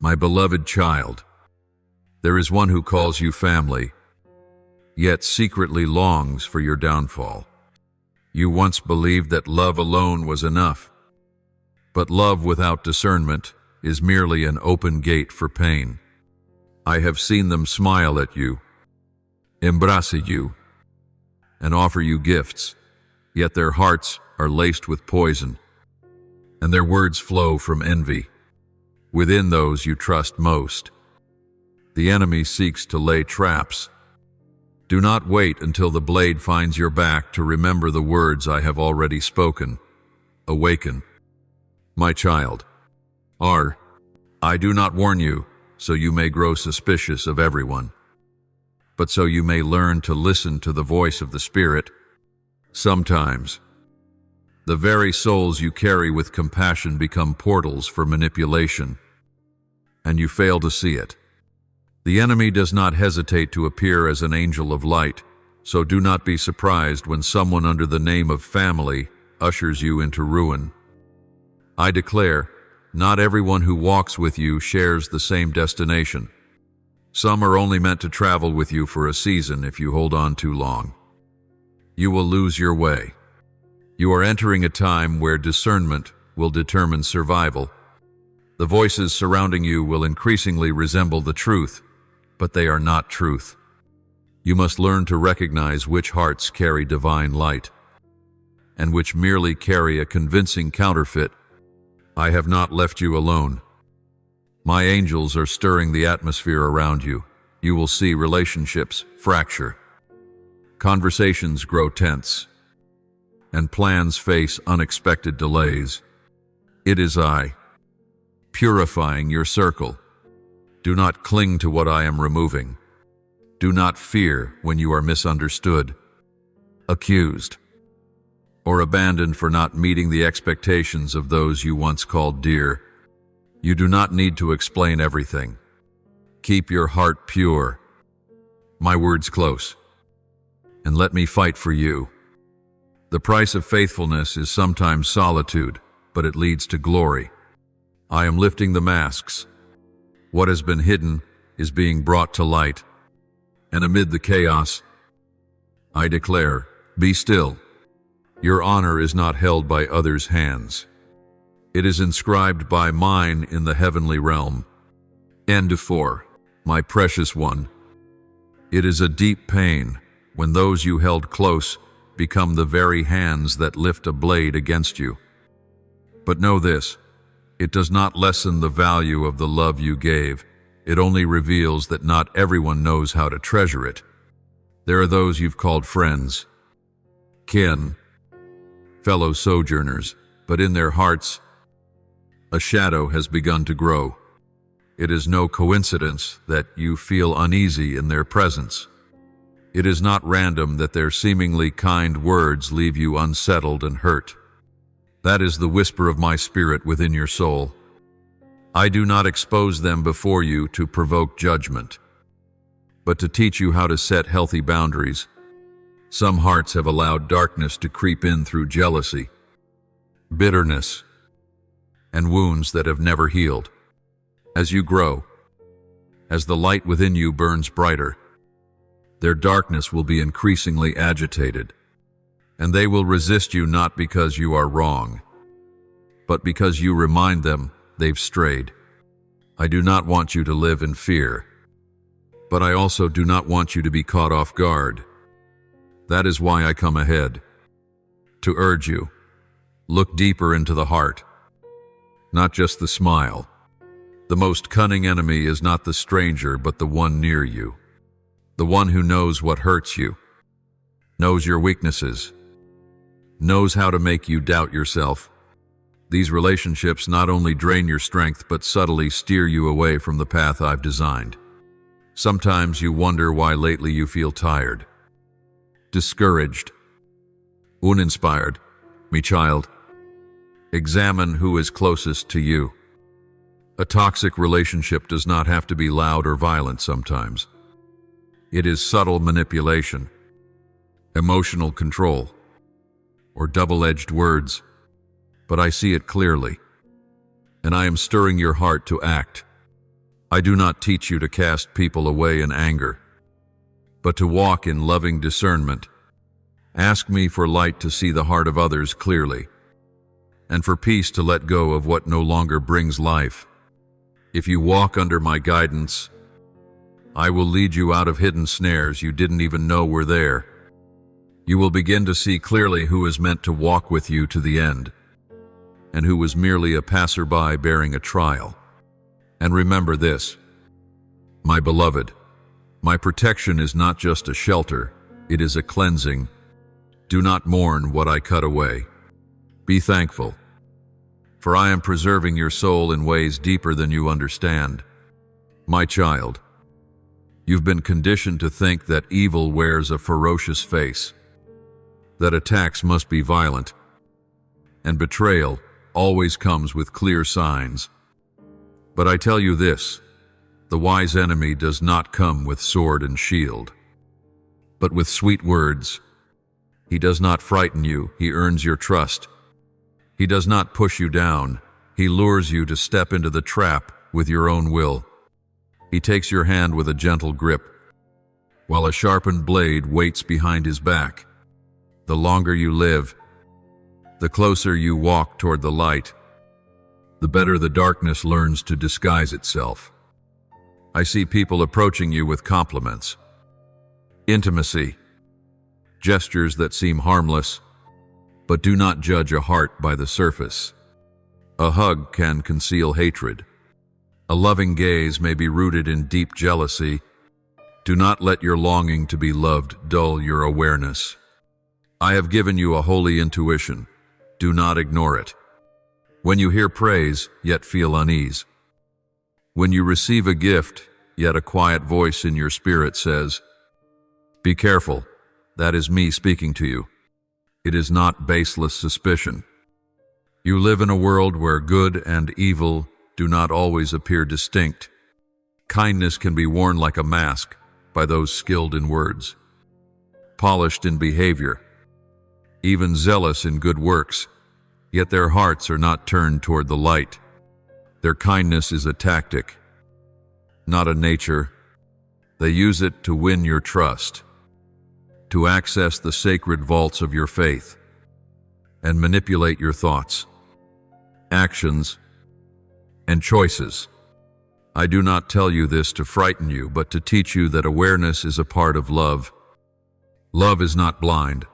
My beloved child, there is one who calls you family, yet secretly longs for your downfall. You once believed that love alone was enough, but love without discernment is merely an open gate for pain. I have seen them smile at you, embrace you, and offer you gifts, yet their hearts are laced with poison, and their words flow from envy. Within those you trust most, the enemy seeks to lay traps. Do not wait until the blade finds your back to remember the words I have already spoken. Awaken, my child. I do not warn you so you may grow suspicious of everyone, but so you may learn to listen to the voice of the Spirit. Sometimes, the very souls you carry with compassion become portals for manipulation, and you fail to see it. The enemy does not hesitate to appear as an angel of light, so do not be surprised when someone under the name of family ushers you into ruin. I declare, not everyone who walks with you shares the same destination. Some are only meant to travel with you for a season if you hold on too long. You will lose your way. You are entering a time where discernment will determine survival. The voices surrounding you will increasingly resemble the truth, but they are not truth. You must learn to recognize which hearts carry divine light, and which merely carry a convincing counterfeit. I have not left you alone. My angels are stirring the atmosphere around you. You will see relationships fracture, conversations grow tense, and plans face unexpected delays. It is I, purifying your circle. Do not cling to what I am removing. Do not fear when you are misunderstood, accused, or abandoned for not meeting the expectations of those you once called dear. You do not need to explain everything. Keep your heart pure, my words close, and let me fight for you. The price of faithfulness is sometimes solitude, but it leads to glory. I am lifting the masks. What has been hidden is being brought to light. And amid the chaos, I declare, be still. Your honor is not held by others' hands. It is inscribed by mine in the heavenly realm. End 4. My precious one. It is a deep pain when those you held close become the very hands that lift a blade against you. But know this, it does not lessen the value of the love you gave. It only reveals that not everyone knows how to treasure it. There are those you've called friends, kin, fellow sojourners, but in their hearts, a shadow has begun to grow. It is no coincidence that you feel uneasy in their presence. It is not random that their seemingly kind words leave you unsettled and hurt. That is the whisper of my spirit within your soul. I do not expose them before you to provoke judgment, but to teach you how to set healthy boundaries. Some hearts have allowed darkness to creep in through jealousy, bitterness, and wounds that have never healed. As you grow, as the light within you burns brighter, their darkness will be increasingly agitated, and they will resist you not because you are wrong, but because you remind them they've strayed. I do not want you to live in fear, but I also do not want you to be caught off guard. That is why I come ahead, to urge you, look deeper into the heart, not just the smile. The most cunning enemy is not the stranger, but the one near you, the one who knows what hurts you, knows your weaknesses, knows how to make you doubt yourself. These relationships not only drain your strength, but subtly steer you away from the path I've designed. Sometimes you wonder why lately you feel tired, discouraged, uninspired. Me child, examine who is closest to you. A toxic relationship does not have to be loud or violent sometimes. It is subtle manipulation, emotional control, or double-edged words. But I see it clearly, and I am stirring your heart to act. I do not teach you to cast people away in anger, but to walk in loving discernment. Ask me for light to see the heart of others clearly, and for peace to let go of what no longer brings life. If you walk under my guidance, I will lead you out of hidden snares you didn't even know were there. You will begin to see clearly who is meant to walk with you to the end, and who was merely a passerby bearing a trial. And remember this, my beloved, my protection is not just a shelter, it is a cleansing. Do not mourn what I cut away. Be thankful, for I am preserving your soul in ways deeper than you understand. My child, you've been conditioned to think that evil wears a ferocious face, that attacks must be violent, and betrayal always comes with clear signs. But I tell you this, the wise enemy does not come with sword and shield, but with sweet words. He does not frighten you, he earns your trust. He does not push you down, he lures you to step into the trap with your own will. He takes your hand with a gentle grip, while a sharpened blade waits behind his back. The longer you live, the closer you walk toward the light, the better the darkness learns to disguise itself. I see people approaching you with compliments, intimacy, gestures that seem harmless, but do not judge a heart by the surface. A hug can conceal hatred. A loving gaze may be rooted in deep jealousy. Do not let your longing to be loved dull your awareness. I have given you a holy intuition. Do not ignore it. When you hear praise, yet feel unease. When you receive a gift, yet a quiet voice in your spirit says, "Be careful, that is me speaking to you." It is not baseless suspicion. You live in a world where good and evil do not always appear distinct. Kindness can be worn like a mask by those skilled in words, polished in behavior, even zealous in good works, yet their hearts are not turned toward the light. Their kindness is a tactic, not a nature. They use it to win your trust, to access the sacred vaults of your faith, and manipulate your thoughts, actions, and choices. I do not tell you this to frighten you, but to teach you that awareness is a part of love. Love is not blind.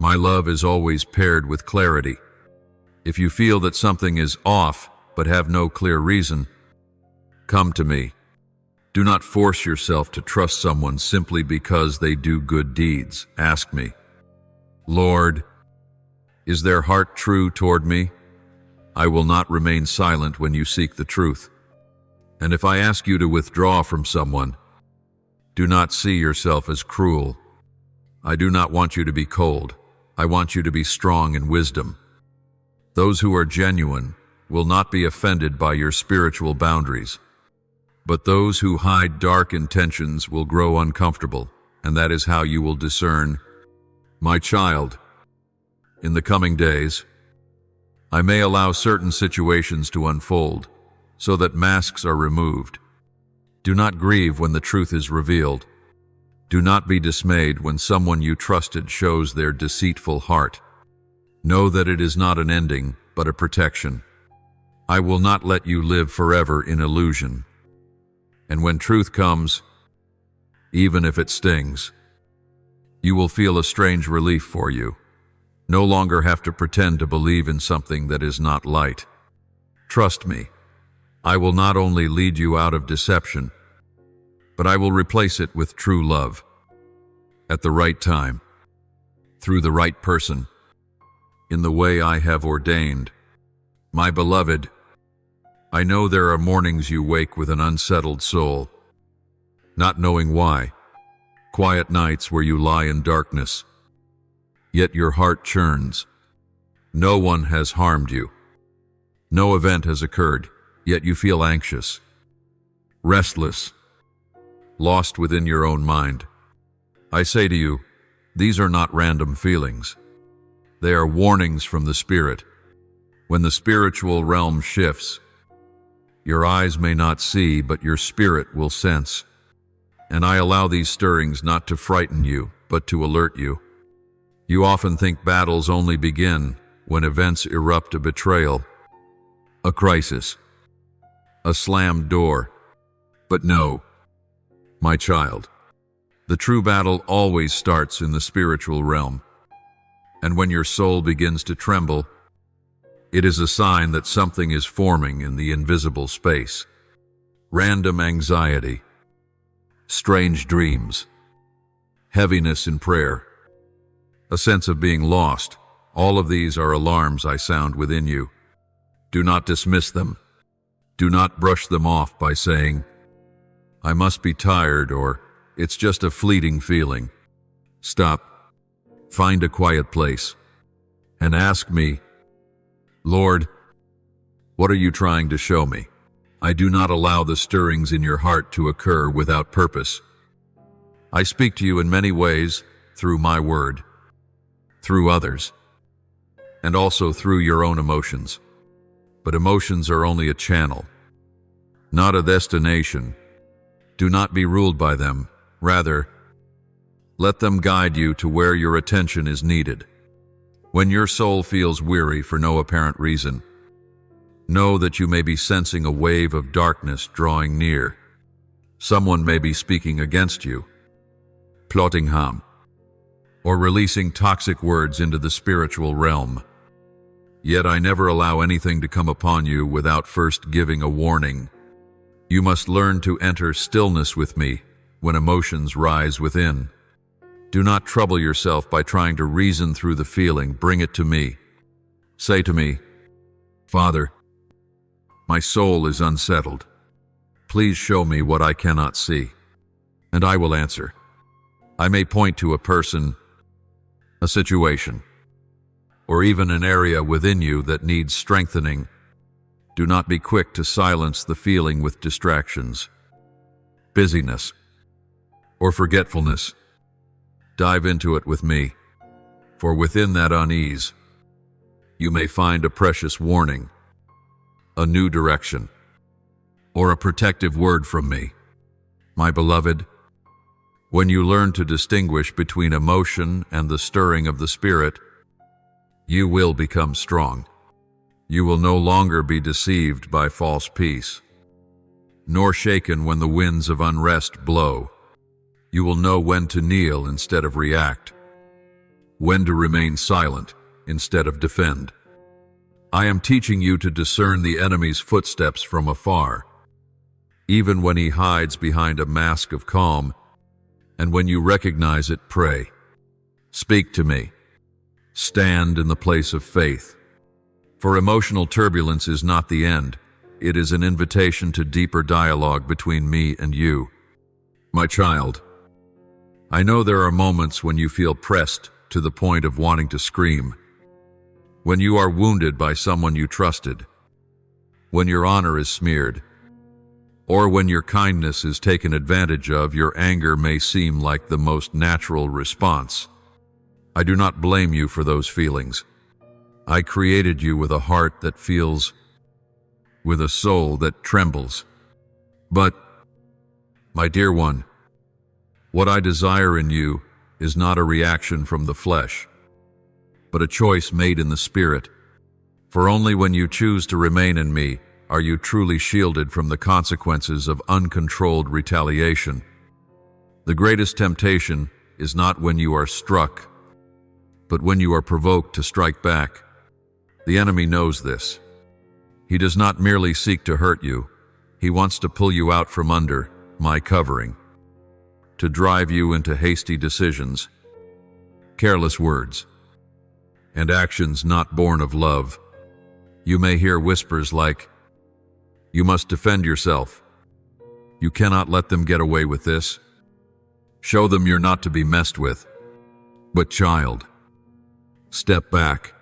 My love is always paired with clarity. If you feel that something is off but have no clear reason, come to me. Do not force yourself to trust someone simply because they do good deeds. Ask me, Lord, is their heart true toward me? I will not remain silent when you seek the truth. And if I ask you to withdraw from someone, do not see yourself as cruel. I do not want you to be cold. I want you to be strong in wisdom. Those who are genuine will not be offended by your spiritual boundaries. But those who hide dark intentions will grow uncomfortable, and that is how you will discern. My child, in the coming days, I may allow certain situations to unfold so that masks are removed. Do not grieve when the truth is revealed. Do not be dismayed when someone you trusted shows their deceitful heart. Know that it is not an ending, but a protection. I will not let you live forever in illusion. And when truth comes, even if it stings, you will feel a strange relief for you. No longer have to pretend to believe in something that is not light. Trust me, I will not only lead you out of deception, but I will replace it with true love. At the right time, through the right person, in the way I have ordained. My beloved, I know there are mornings you wake with an unsettled soul, not knowing why. Quiet nights where you lie in darkness, yet your heart churns. No one has harmed you. No event has occurred, yet you feel anxious, restless, lost within your own mind. I say to you, these are not random feelings. They are warnings from the Spirit. When the spiritual realm shifts, Your eyes may not see, but your spirit will sense. And I allow these stirrings not to frighten you, but to alert you. You often think battles only begin when events erupt: a betrayal, a crisis, a slammed door. But no, my child, the true battle always starts in the spiritual realm. And when your soul begins to tremble, it is a sign that something is forming in the invisible space. Random anxiety, strange dreams, heaviness in prayer, a sense of being lost. All of these are alarms I sound within you. Do not dismiss them. Do not brush them off by saying, "I must be tired," or "It's just a fleeting feeling." Stop, find a quiet place, and ask me, "Lord, what are you trying to show me?" I do not allow the stirrings in your heart to occur without purpose. I speak to you in many ways, through my word, through others, and also through your own emotions. But emotions are only a channel, not a destination. Do not be ruled by them. Rather, let them guide you to where your attention is needed. When your soul feels weary for no apparent reason, know that you may be sensing a wave of darkness drawing near. Someone may be speaking against you, plotting harm, or releasing toxic words into the spiritual realm. Yet I never allow anything to come upon you without first giving a warning. You must learn to enter stillness with me when emotions rise within. Do not trouble yourself by trying to reason through the feeling. Bring it to me. Say to me, "Father, my soul is unsettled. Please show me what I cannot see." And I will answer. I may point to a person, a situation, or even an area within you that needs strengthening. Do not be quick to silence the feeling with distractions, busyness, or forgetfulness. Dive into it with me, for within that unease, you may find a precious warning, a new direction, or a protective word from me. My beloved, when you learn to distinguish between emotion and the stirring of the Spirit, you will become strong. You will no longer be deceived by false peace, nor shaken when the winds of unrest blow. You will know when to kneel instead of react, when to remain silent instead of defend. I am teaching you to discern the enemy's footsteps from afar, even when he hides behind a mask of calm, and when you recognize it, pray. Speak to me. Stand in the place of faith. For emotional turbulence is not the end. It is an invitation to deeper dialogue between me and you. My child, I know there are moments when you feel pressed to the point of wanting to scream, when you are wounded by someone you trusted, when your honor is smeared, or when your kindness is taken advantage of. Your anger may seem like the most natural response. I do not blame you for those feelings. I created you with a heart that feels, with a soul that trembles. But, my dear one, what I desire in you is not a reaction from the flesh, but a choice made in the Spirit. For only when you choose to remain in me are you truly shielded from the consequences of uncontrolled retaliation. The greatest temptation is not when you are struck, but when you are provoked to strike back. The enemy knows this. He does not merely seek to hurt you. He wants to pull you out from under my covering, to drive you into hasty decisions, careless words, and actions not born of love. You may hear whispers like, "You must defend yourself. You cannot let them get away with this. Show them you're not to be messed with." But child, step back.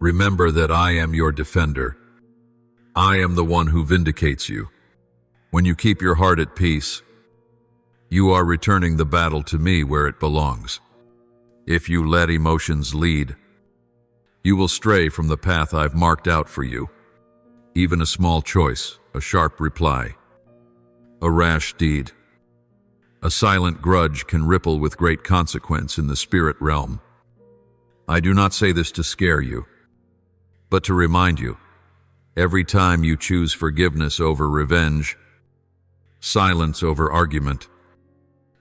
Remember that I am your defender. I am the one who vindicates you. When you keep your heart at peace, you are returning the battle to me where it belongs. If you let emotions lead, you will stray from the path I've marked out for you. Even a small choice, a sharp reply, a rash deed. A silent grudge can ripple with great consequence in the spirit realm. I do not say this to scare you, but to remind you, every time you choose forgiveness over revenge, silence over argument,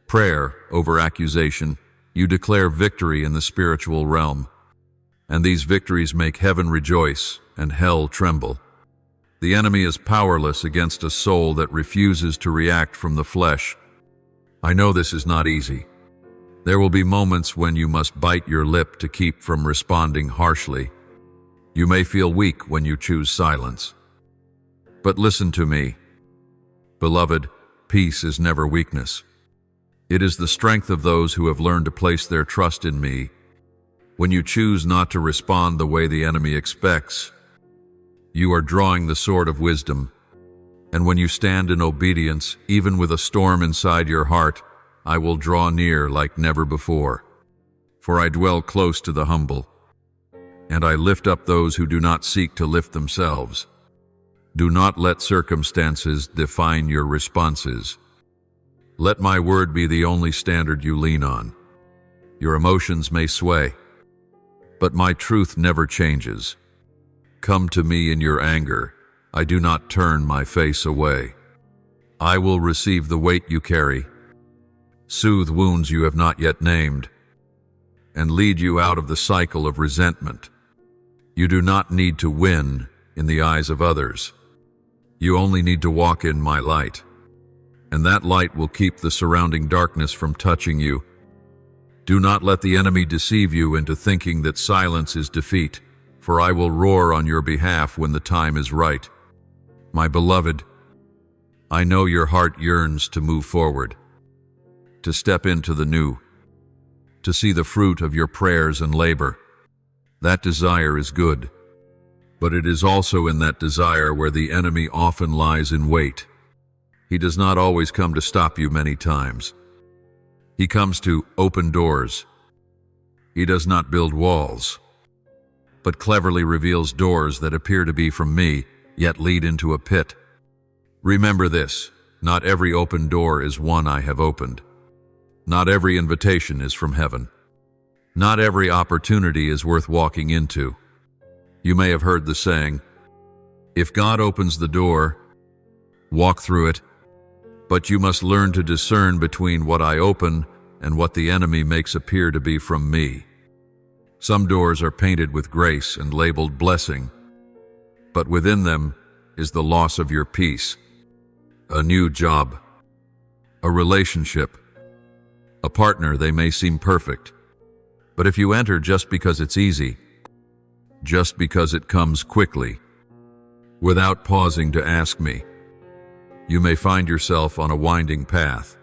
prayer over accusation, you declare victory in the spiritual realm. And these victories make heaven rejoice and hell tremble. The enemy is powerless against a soul that refuses to react from the flesh. I know this is not easy. There will be moments when you must bite your lip to keep from responding harshly. You may feel weak when you choose silence. But listen to me. Beloved, peace is never weakness. It is the strength of those who have learned to place their trust in me. When you choose not to respond the way the enemy expects, you are drawing the sword of wisdom. And when you stand in obedience, even with a storm inside your heart, I will draw near like never before. For I dwell close to the humble, and I lift up those who do not seek to lift themselves. Do not let circumstances define your responses. Let my word be the only standard you lean on. Your emotions may sway, but my truth never changes. Come to me in your anger. I do not turn my face away. I will receive the weight you carry, soothe wounds you have not yet named, and lead you out of the cycle of resentment. You do not need to win in the eyes of others. You only need to walk in my light, and that light will keep the surrounding darkness from touching you. Do not let the enemy deceive you into thinking that silence is defeat, for I will roar on your behalf when the time is right. My beloved, I know your heart yearns to move forward, to step into the new, to see the fruit of your prayers and labor. That desire is good, but it is also in that desire where the enemy often lies in wait. He does not always come to stop you many times. He comes to open doors. He does not build walls, but cleverly reveals doors that appear to be from me, yet lead into a pit. Remember this, not every open door is one I have opened. Not every invitation is from heaven. Not every opportunity is worth walking into. You may have heard the saying, if God opens the door, walk through it. But you must learn to discern between what I open and what the enemy makes appear to be from me. Some doors are painted with grace and labeled blessing, but within them is the loss of your peace, a new job, a relationship, a partner. They may seem perfect, but if you enter just because it's easy, just because it comes quickly, without pausing to ask me, you may find yourself on a winding path,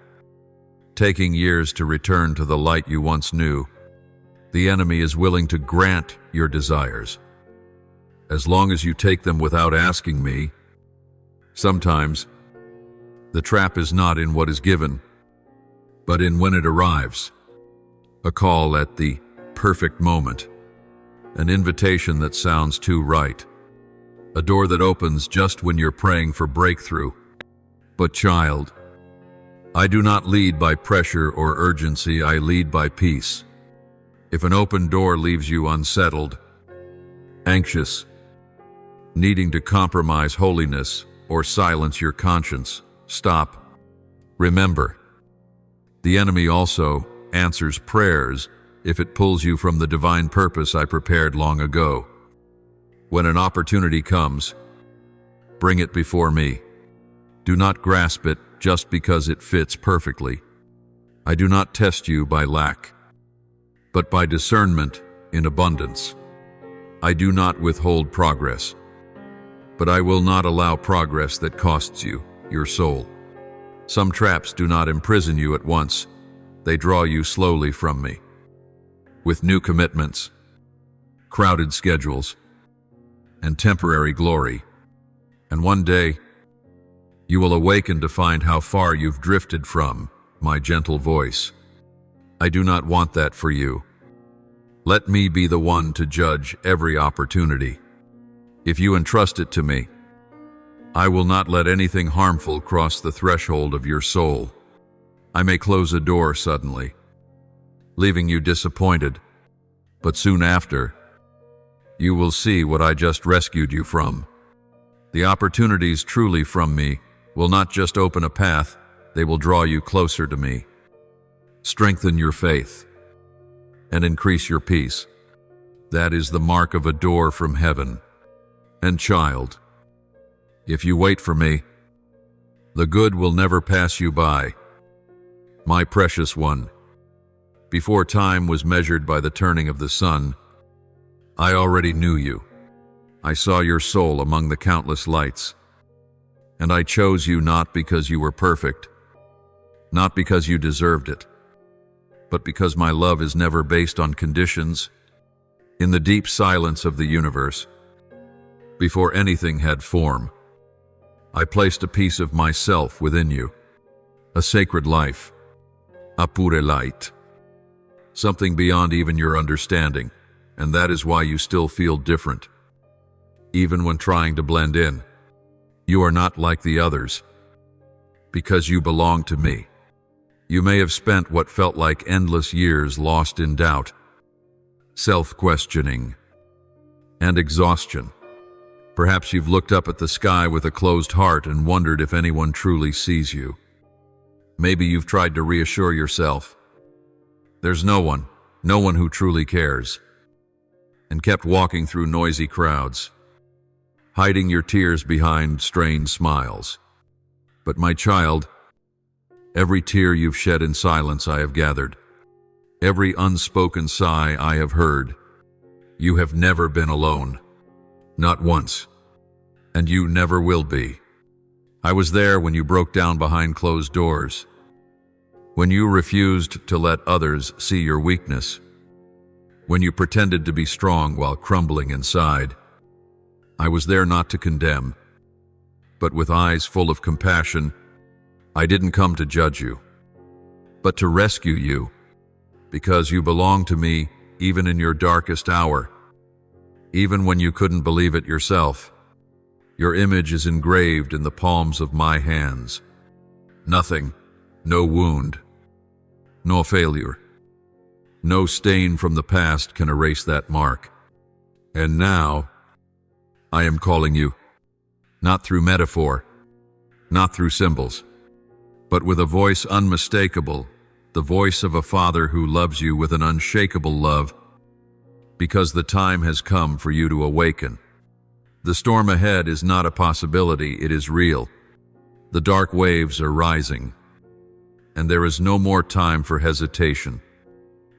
taking years to return to the light you once knew. The enemy is willing to grant your desires, as long as you take them without asking me. Sometimes, the trap is not in what is given, but in when it arrives. A call at the perfect moment, an invitation that sounds too right, a door that opens just when you're praying for breakthrough. But child, I do not lead by pressure or urgency, I lead by peace. If an open door leaves you unsettled, anxious, needing to compromise holiness or silence your conscience, stop. Remember, the enemy also answers prayers if it pulls you from the divine purpose I prepared long ago. When an opportunity comes, bring it before me. Do not grasp it just because it fits perfectly. I do not test you by lack, but by discernment in abundance. I do not withhold progress, but I will not allow progress that costs you, your soul. Some traps do not imprison you at once. They draw you slowly from me, with new commitments, crowded schedules, and temporary glory. And one day, you will awaken to find how far you've drifted from my gentle voice. I do not want that for you. Let me be the one to judge every opportunity. If you entrust it to me, I will not let anything harmful cross the threshold of your soul. I may close a door suddenly, leaving you disappointed, but soon after, you will see what I just rescued you from. The opportunities truly from me will not just open a path, they will draw you closer to me, strengthen your faith, and increase your peace. That is the mark of a door from heaven. And child, if you wait for me, the good will never pass you by. My precious one, before time was measured by the turning of the sun, I already knew you. I saw your soul among the countless lights. And I chose you not because you were perfect, not because you deserved it, but because my love is never based on conditions. In the deep silence of the universe, before anything had form, I placed a piece of myself within you, a sacred life, a pure light, something beyond even your understanding, and that is why you still feel different. Even when trying to blend in, you are not like the others, because you belong to me. You may have spent what felt like endless years lost in doubt, self-questioning, and exhaustion. Perhaps you've looked up at the sky with a closed heart and wondered if anyone truly sees you. Maybe you've tried to reassure yourself. There's no one who truly cares, and kept walking through noisy crowds, hiding your tears behind strained smiles. But my child, every tear you've shed in silence I have gathered. Every unspoken sigh I have heard. You have never been alone. Not once. And you never will be. I was there when you broke down behind closed doors. When you refused to let others see your weakness. When you pretended to be strong while crumbling inside. I was there not to condemn, but with eyes full of compassion. I didn't come to judge you, but to rescue you, because you belong to me even in your darkest hour, even when you couldn't believe it yourself. Your image is engraved in the palms of my hands. Nothing, no wound, no failure, no stain from the past can erase that mark. And now, I am calling you, not through metaphor, not through symbols, but with a voice unmistakable, the voice of a father who loves you with an unshakable love, because the time has come for you to awaken. The storm ahead is not a possibility, it is real. The dark waves are rising, and there is no more time for hesitation.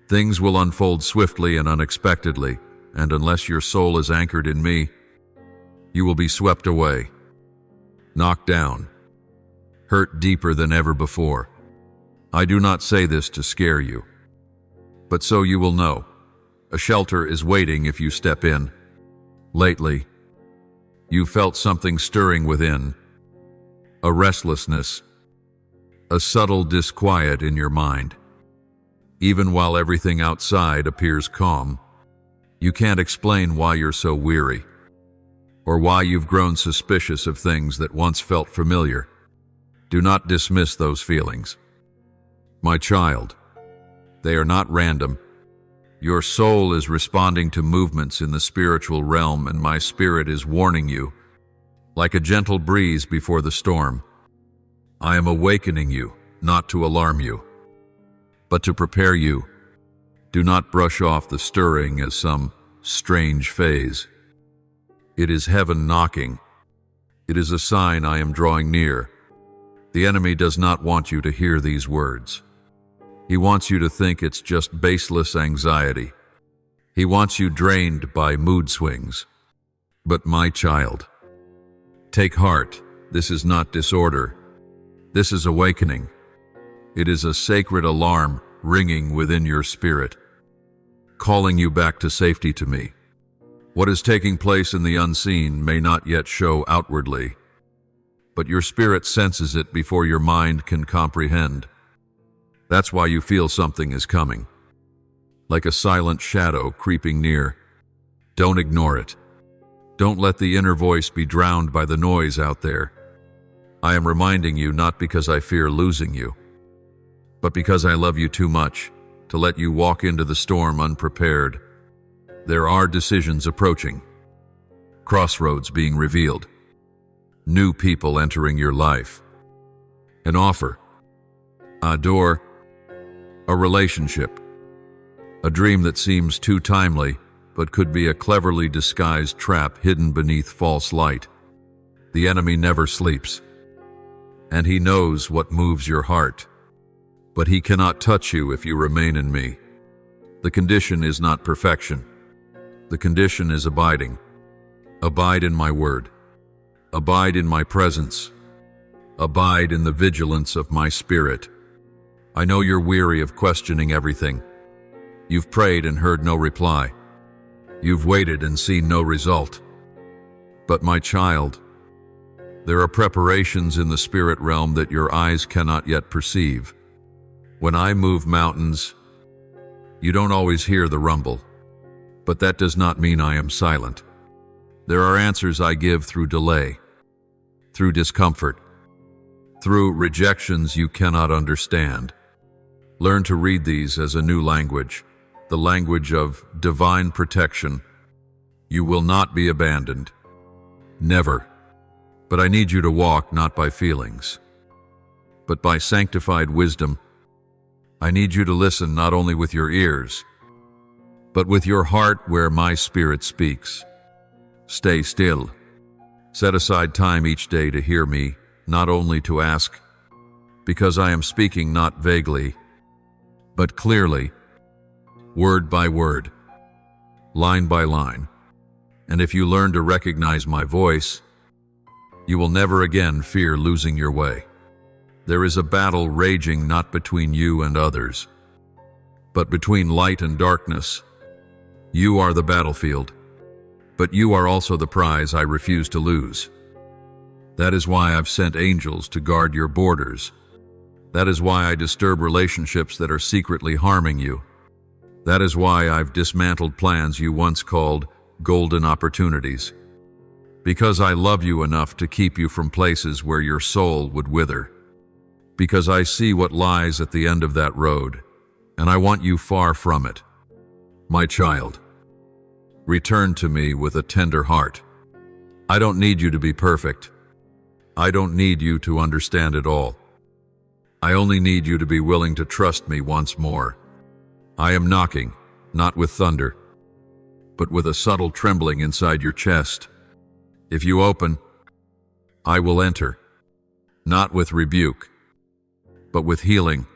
Things will unfold swiftly and unexpectedly, and unless your soul is anchored in me, you will be swept away, knocked down, hurt deeper than ever before. I do not say this to scare you, but so you will know. A shelter is waiting if you step in. Lately, you felt something stirring within, a restlessness, a subtle disquiet in your mind. Even while everything outside appears calm, you can't explain why you're so weary, or why you've grown suspicious of things that once felt familiar. Do not dismiss those feelings. My child, they are not random. Your soul is responding to movements in the spiritual realm, and my spirit is warning you, like a gentle breeze before the storm. I am awakening you, not to alarm you, but to prepare you. Do not brush off the stirring as some strange phase. It is heaven knocking. It is a sign I am drawing near. The enemy does not want you to hear these words. He wants you to think it's just baseless anxiety. He wants you drained by mood swings. But my child, take heart. This is not disorder. This is awakening. It is a sacred alarm ringing within your spirit, calling you back to safety to me. What is taking place in the unseen may not yet show outwardly, but your spirit senses it before your mind can comprehend. That's why you feel something is coming, like a silent shadow creeping near. Don't ignore it. Don't let the inner voice be drowned by the noise out there. I am reminding you not because I fear losing you, but because I love you too much to let you walk into the storm unprepared. There are decisions approaching, crossroads being revealed, new people entering your life, an offer, a door, a relationship, a dream that seems too timely but could be a cleverly disguised trap hidden beneath false light. The enemy never sleeps, and he knows what moves your heart, but he cannot touch you if you remain in me. The condition is not perfection. The condition is abiding. Abide in my word. Abide in my presence. Abide in the vigilance of my spirit. I know you're weary of questioning everything. You've prayed and heard no reply. You've waited and seen no result. But my child, there are preparations in the spirit realm that your eyes cannot yet perceive. When I move mountains, you don't always hear the rumble, but that does not mean I am silent. There are answers I give through delay, through discomfort, through rejections you cannot understand. Learn to read these as a new language, the language of divine protection. You will not be abandoned. Never. But I need you to walk not by feelings, but by sanctified wisdom. I need you to listen not only with your ears, but with your heart where my spirit speaks. Stay still. Set aside time each day to hear me, not only to ask, because I am speaking not vaguely, but clearly, word by word, line by line. And if you learn to recognize my voice, you will never again fear losing your way. There is a battle raging not between you and others, but between light and darkness. You are the battlefield, but you are also the prize I refuse to lose. That is why I've sent angels to guard your borders. That is why I disturb relationships that are secretly harming you. That is why I've dismantled plans you once called golden opportunities. Because I love you enough to keep you from places where your soul would wither. Because I see what lies at the end of that road, and I want you far from it. My child, return to me with a tender heart. I don't need you to be perfect. I don't need you to understand it all. I only need you to be willing to trust me once more. I am knocking, not with thunder, but with a subtle trembling inside your chest. If you open, I will enter, not with rebuke, but with healing,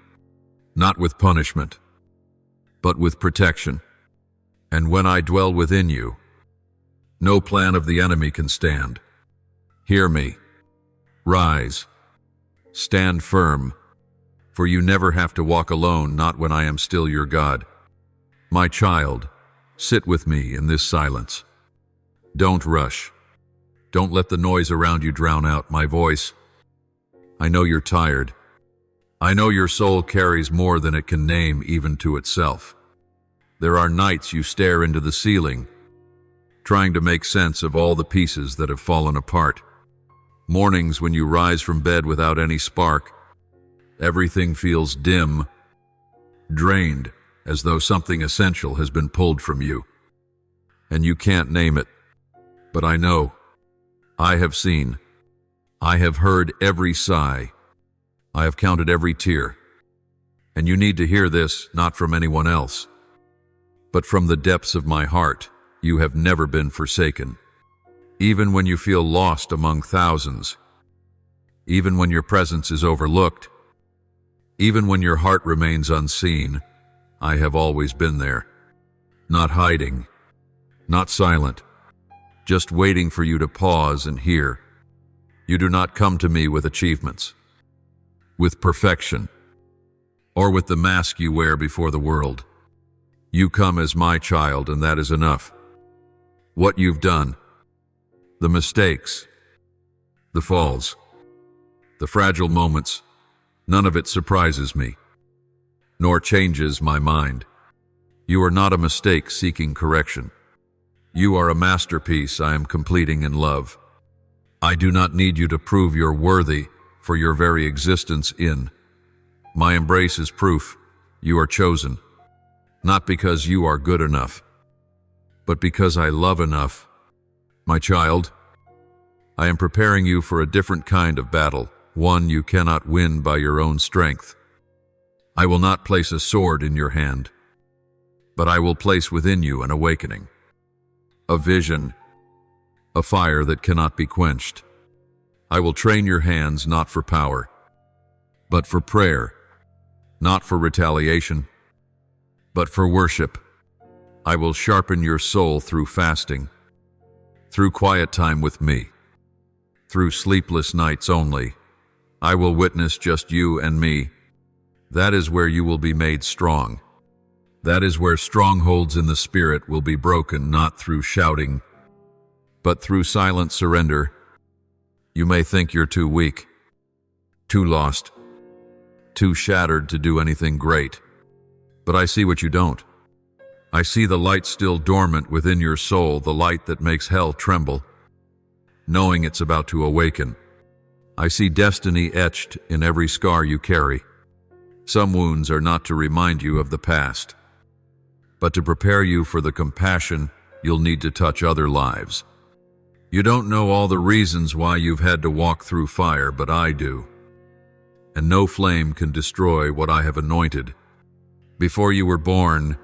not with punishment, but with protection. And when I dwell within you, no plan of the enemy can stand. Hear me. Rise. Stand firm, for you never have to walk alone, not when I am still your God. My child, sit with me in this silence. Don't rush. Don't let the noise around you drown out my voice. I know you're tired. I know your soul carries more than it can name even to itself. There are nights you stare into the ceiling, trying to make sense of all the pieces that have fallen apart. Mornings when you rise from bed without any spark. Everything feels dim, drained, as though something essential has been pulled from you. And you can't name it. But I know. I have seen. I have heard every sigh. I have counted every tear. And you need to hear this, not from anyone else, but from the depths of my heart. You have never been forsaken. Even when you feel lost among thousands, even when your presence is overlooked, even when your heart remains unseen, I have always been there. Not hiding, not silent, just waiting for you to pause and hear. You do not come to me with achievements, with perfection, or with the mask you wear before the world. You come as my child, and that is enough. What you've done, the mistakes, the falls, the fragile moments, none of it surprises me, nor changes my mind. You are not a mistake seeking correction. You are a masterpiece I am completing in love. I do not need you to prove you're worthy for your very existence in. My embrace is proof you are chosen, not because you are good enough, but because I love enough. My child, I am preparing you for a different kind of battle, one you cannot win by your own strength. I will not place a sword in your hand, but I will place within you an awakening, a vision, a fire that cannot be quenched. I will train your hands not for power, but for prayer, not for retaliation, but for worship. I will sharpen your soul through fasting, through quiet time with me, through sleepless nights only. I will witness just you and me. That is where you will be made strong. That is where strongholds in the spirit will be broken, not through shouting, but through silent surrender. You may think you're too weak, too lost, too shattered to do anything great, but I see what you don't. I see the light still dormant within your soul, the light that makes hell tremble, knowing it's about to awaken. I see destiny etched in every scar you carry. Some wounds are not to remind you of the past, but to prepare you for the compassion you'll need to touch other lives. You don't know all the reasons why you've had to walk through fire, but I do. And no flame can destroy what I have anointed. Before you were born,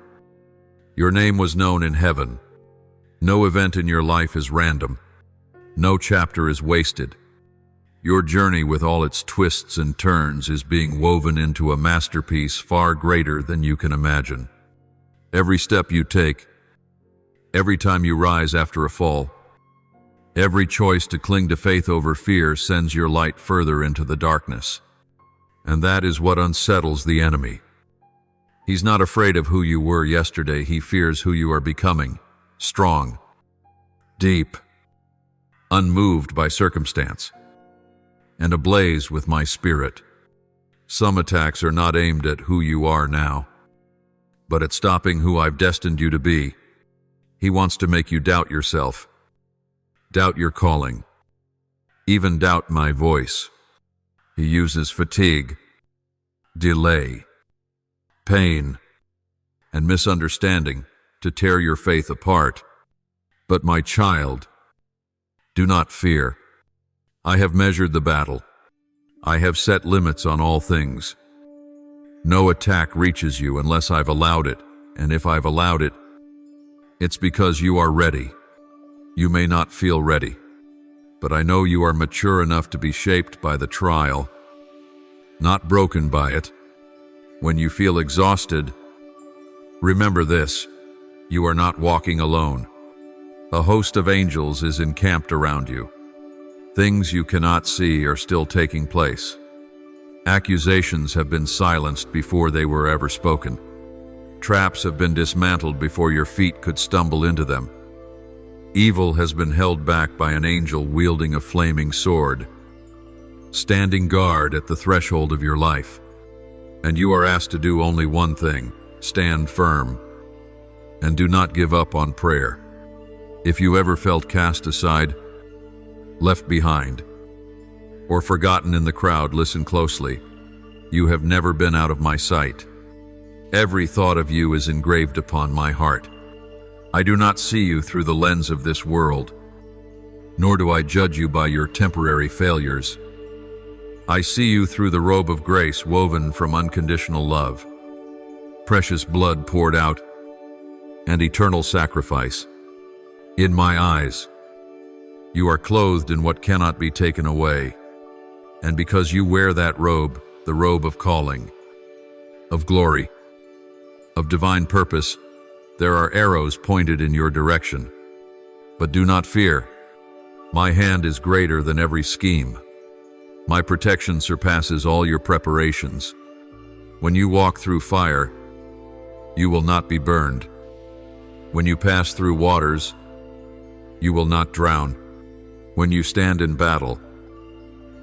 your name was known in heaven. No event in your life is random. No chapter is wasted. Your journey with all its twists and turns is being woven into a masterpiece far greater than you can imagine. Every step you take, every time you rise after a fall, every choice to cling to faith over fear sends your light further into the darkness. And that is what unsettles the enemy. He's not afraid of who you were yesterday. He fears who you are becoming. Strong, deep, unmoved by circumstance, and ablaze with my spirit. Some attacks are not aimed at who you are now, but at stopping who I've destined you to be. He wants to make you doubt yourself, doubt your calling, even doubt my voice. He uses fatigue, delay, pain, and misunderstanding to tear your faith apart. But my child, do not fear. I have measured the battle. I have set limits on all things. No attack reaches you unless I've allowed it, and if I've allowed it, it's because you are ready. You may not feel ready, but I know you are mature enough to be shaped by the trial, not broken by it. When you feel exhausted, remember this: you are not walking alone. A host of angels is encamped around you. Things you cannot see are still taking place. Accusations have been silenced before they were ever spoken. Traps have been dismantled before your feet could stumble into them. Evil has been held back by an angel wielding a flaming sword, standing guard at the threshold of your life. And you are asked to do only one thing: stand firm, and do not give up on prayer. If you ever felt cast aside, left behind, or forgotten in the crowd, listen closely. You have never been out of my sight. Every thought of you is engraved upon my heart. I do not see you through the lens of this world, nor do I judge you by your temporary failures. I see you through the robe of grace woven from unconditional love, precious blood poured out, and eternal sacrifice. In my eyes, you are clothed in what cannot be taken away, and because you wear that robe, the robe of calling, of glory, of divine purpose, there are arrows pointed in your direction. But do not fear. My hand is greater than every scheme. My protection surpasses all your preparations. When you walk through fire, you will not be burned. When you pass through waters, you will not drown. When you stand in battle,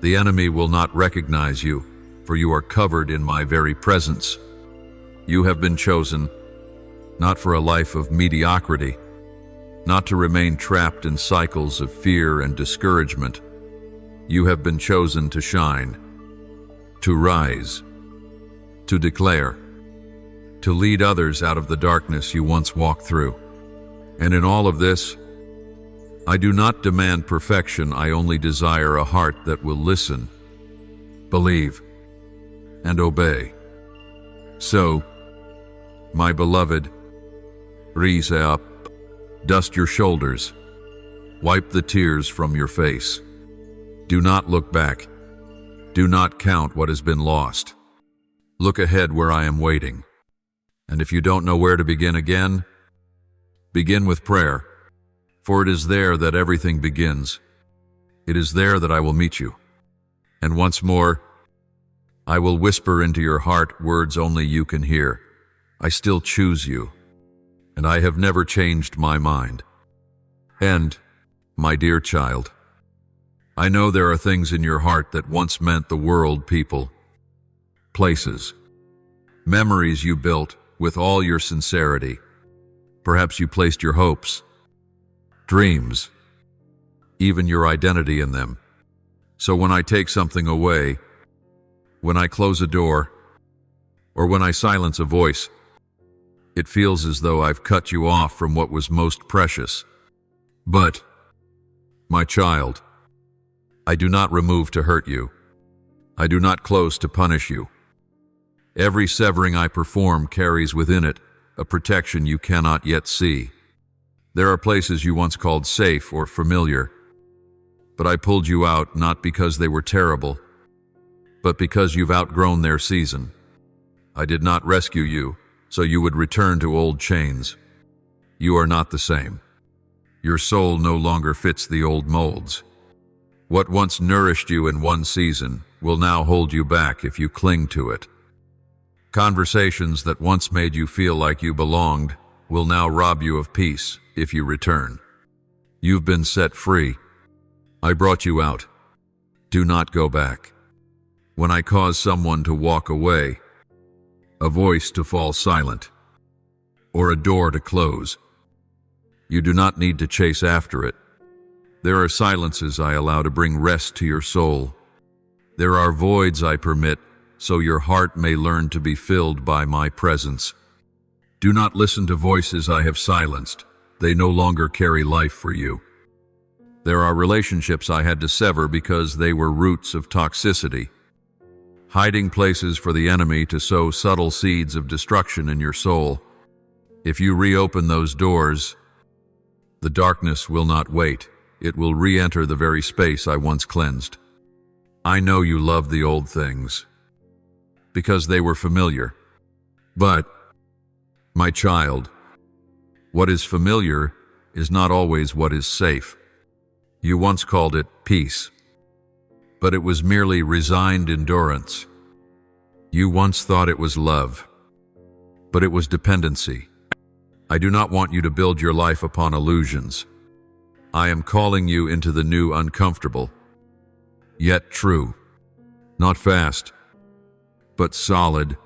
the enemy will not recognize you, for you are covered in my very presence. You have been chosen, not for a life of mediocrity, not to remain trapped in cycles of fear and discouragement. You have been chosen to shine, to rise, to declare, to lead others out of the darkness you once walked through. And in all of this, I do not demand perfection. I only desire a heart that will listen, believe, and obey. So, my beloved, rise up, dust your shoulders, wipe the tears from your face. Do not look back. Do not count what has been lost. Look ahead where I am waiting. And if you don't know where to begin again, begin with prayer, for it is there that everything begins. It is there that I will meet you. And once more, I will whisper into your heart words only you can hear. I still choose you, and I have never changed my mind. And, my dear child, I know there are things in your heart that once meant the world, people, places, memories you built with all your sincerity. Perhaps you placed your hopes, dreams, even your identity in them. So when I take something away, when I close a door, or when I silence a voice, it feels as though I've cut you off from what was most precious. But, my child, I do not remove to hurt you. I do not close to punish you. Every severing I perform carries within it a protection you cannot yet see. There are places you once called safe or familiar, but I pulled you out not because they were terrible, but because you've outgrown their season. I did not rescue you so you would return to old chains. You are not the same. Your soul no longer fits the old molds. What once nourished you in one season will now hold you back if you cling to it. Conversations that once made you feel like you belonged will now rob you of peace if you return. You've been set free. I brought you out. Do not go back. When I cause someone to walk away, a voice to fall silent, or a door to close, you do not need to chase after it. There are silences I allow to bring rest to your soul. There are voids I permit so your heart may learn to be filled by my presence. Do not listen to voices I have silenced. They no longer carry life for you. There are relationships I had to sever because they were roots of toxicity, hiding places for the enemy to sow subtle seeds of destruction in your soul. If you reopen those doors, the darkness will not wait. It will re-enter the very space I once cleansed. I know you love the old things because they were familiar. But, my child, what is familiar is not always what is safe. You once called it peace, but it was merely resigned endurance. You once thought it was love, but it was dependency. I do not want you to build your life upon illusions. I am calling you into the new uncomfortable, yet true. Not fast, but solid.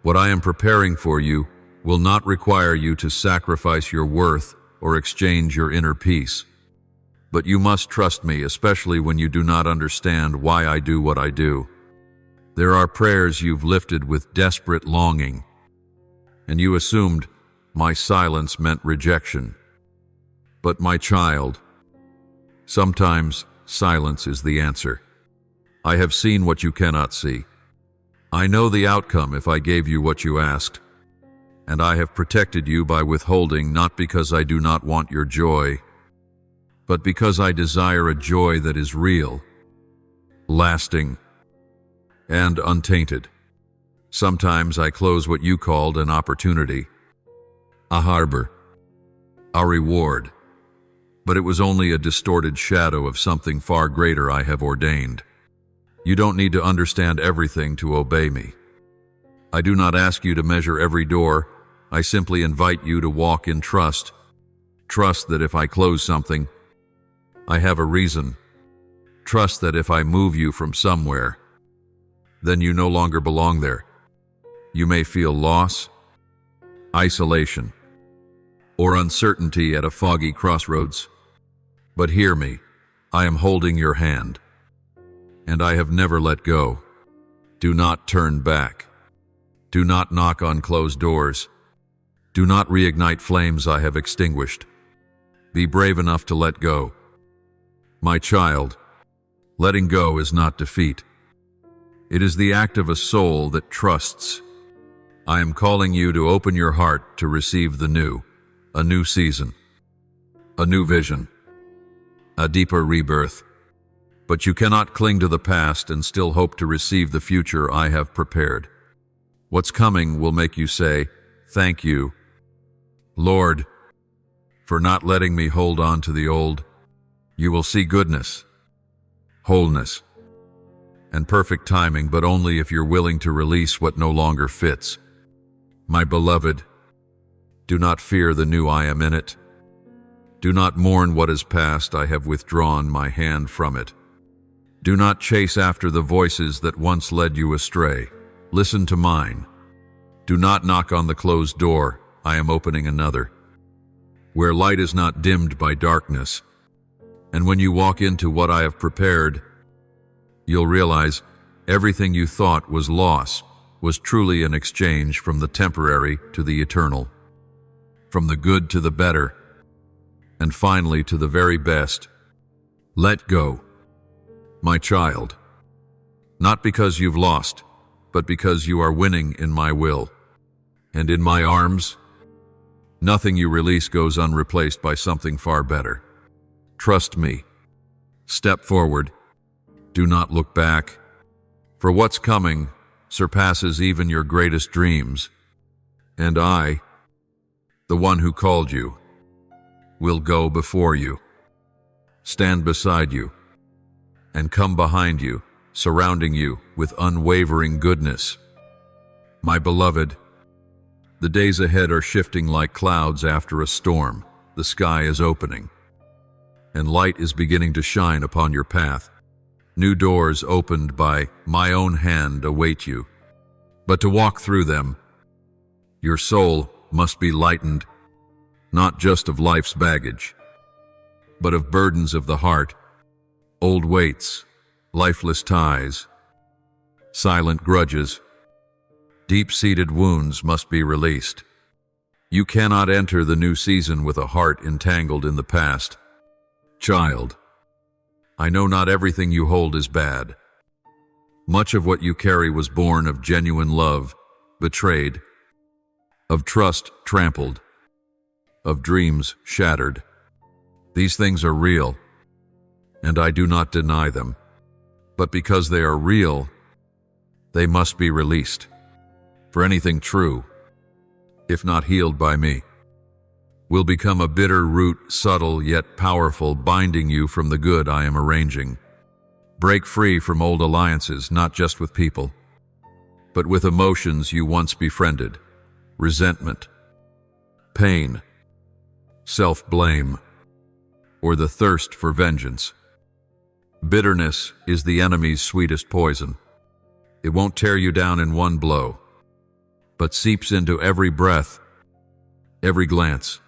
What I am preparing for you will not require you to sacrifice your worth or exchange your inner peace. But you must trust me, especially when you do not understand why I do what I do. There are prayers you've lifted with desperate longing, and you assumed my silence meant rejection. But my child, sometimes silence is the answer. I have seen what you cannot see. I know the outcome if I gave you what you asked, and I have protected you by withholding not because I do not want your joy, but because I desire a joy that is real, lasting, and untainted. Sometimes I close what you called an opportunity, a harbor, a reward, but it was only a distorted shadow of something far greater I have ordained. You don't need to understand everything to obey me. I do not ask you to measure every door. I simply invite you to walk in trust. Trust that if I close something, I have a reason. Trust that if I move you from somewhere, then you no longer belong there. You may feel loss, isolation, or uncertainty at a foggy crossroads. But hear me, I am holding your hand, and I have never let go. Do not turn back. Do not knock on closed doors. Do not reignite flames I have extinguished. Be brave enough to let go. My child, letting go is not defeat. It is the act of a soul that trusts. I am calling you to open your heart to receive the new, a new season, a new vision, a deeper rebirth. But you cannot cling to the past and still hope to receive the future I have prepared. What's coming will make you say, "Thank you, Lord, for not letting me hold on to the old." You will see goodness, wholeness, and perfect timing, but only if you're willing to release what no longer fits. My beloved, do not fear the new I am in it. Do not mourn what is past, I have withdrawn my hand from it. Do not chase after the voices that once led you astray. Listen to mine. Do not knock on the closed door, I am opening another, where light is not dimmed by darkness. And when you walk into what I have prepared, you'll realize everything you thought was loss was truly an exchange from the temporary to the eternal, from the good to the better, and finally to the very best. Let go, my child, not because you've lost, but because you are winning in my will. And in my arms, nothing you release goes unreplaced by something far better. Trust me. Step forward. Do not look back. For what's coming surpasses even your greatest dreams. And I, the one who called you, will go before you, stand beside you, and come behind you, surrounding you with unwavering goodness. My beloved, the days ahead are shifting like clouds after a storm. The sky is opening, and light is beginning to shine upon your path. New doors opened by my own hand await you. But to walk through them, your soul must be lightened, not just of life's baggage, but of burdens of the heart, old weights, lifeless ties, silent grudges. Deep-seated wounds must be released. You cannot enter the new season with a heart entangled in the past. Child, I know not everything you hold is bad. Much of what you carry was born of genuine love, betrayed, of trust trampled, of dreams shattered. These things are real, and I do not deny them. But because they are real, they must be released. For anything true, if not healed by me, will become a bitter root, subtle yet powerful, binding you from the good I am arranging. Break free from old alliances, not just with people, but with emotions you once befriended: resentment, pain, self-blame, or the thirst for vengeance. Bitterness is the enemy's sweetest poison. It won't tear you down in one blow, but seeps into every breath, every glance,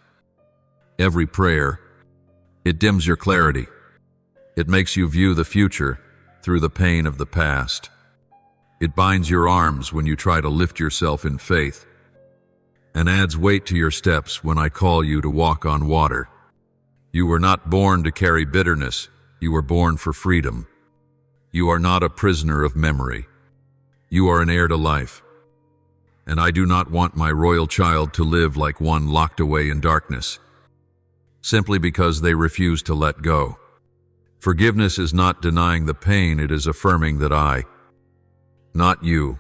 every prayer. It dims your clarity. It makes you view the future through the pain of the past. It binds your arms when you try to lift yourself in faith, and adds weight to your steps when I call you to walk on water. You were not born to carry bitterness. You were born for freedom. You are not a prisoner of memory. You are an heir to life. And I do not want my royal child to live like one locked away in darkness, simply because they refuse to let go. Forgiveness is not denying the pain, it is affirming that I, not you,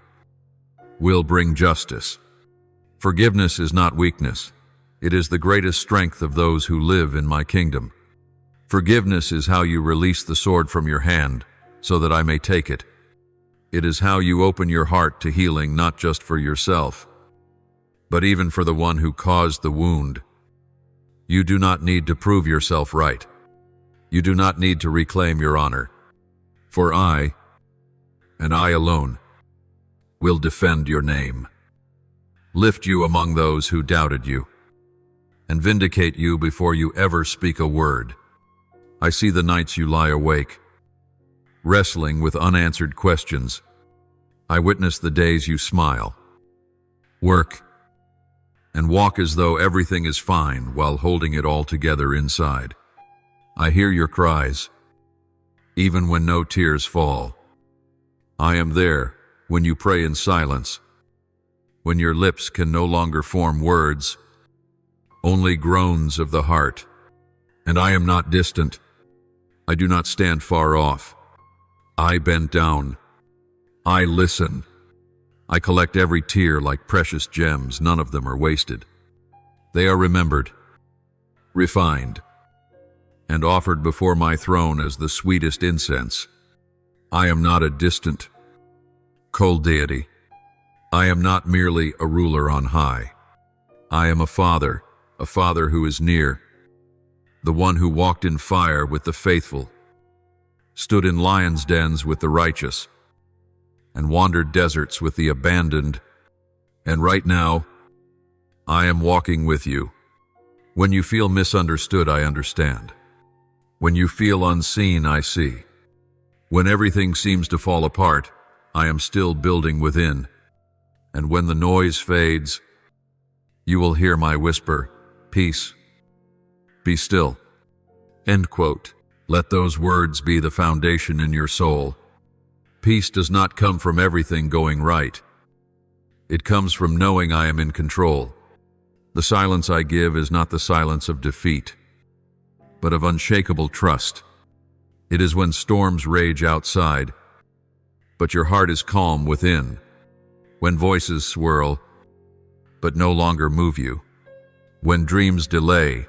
will bring justice. Forgiveness is not weakness. It is the greatest strength of those who live in my kingdom. Forgiveness is how you release the sword from your hand so that I may take it. It is how you open your heart to healing, not just for yourself, but even for the one who caused the wound. You do not need to prove yourself right. You do not need to reclaim your honor. For I, and I alone, will defend your name, lift you among those who doubted you, and vindicate you before you ever speak a word. I see the nights you lie awake, wrestling with unanswered questions. I witness the days you smile, work, and walk as though everything is fine while holding it all together inside. I hear your cries, even when no tears fall. I am there when you pray in silence, when your lips can no longer form words, only groans of the heart. And I am not distant. I do not stand far off. I bend down. I listen. I collect every tear like precious gems. None of them are wasted. They are remembered, refined, and offered before my throne as the sweetest incense. I am not a distant, cold deity. I am not merely a ruler on high. I am a father who is near, the one who walked in fire with the faithful, stood in lions' dens with the righteous, and wandered deserts with the abandoned. And right now, I am walking with you. When you feel misunderstood, I understand. When you feel unseen, I see. When everything seems to fall apart, I am still building within. And when the noise fades, you will hear my whisper, peace, be still. End quote. Let those words be the foundation in your soul. Peace does not come from everything going right. It comes from knowing I am in control. The silence I give is not the silence of defeat, but of unshakable trust. It is when storms rage outside, but your heart is calm within. When voices swirl, but no longer move you. When dreams delay,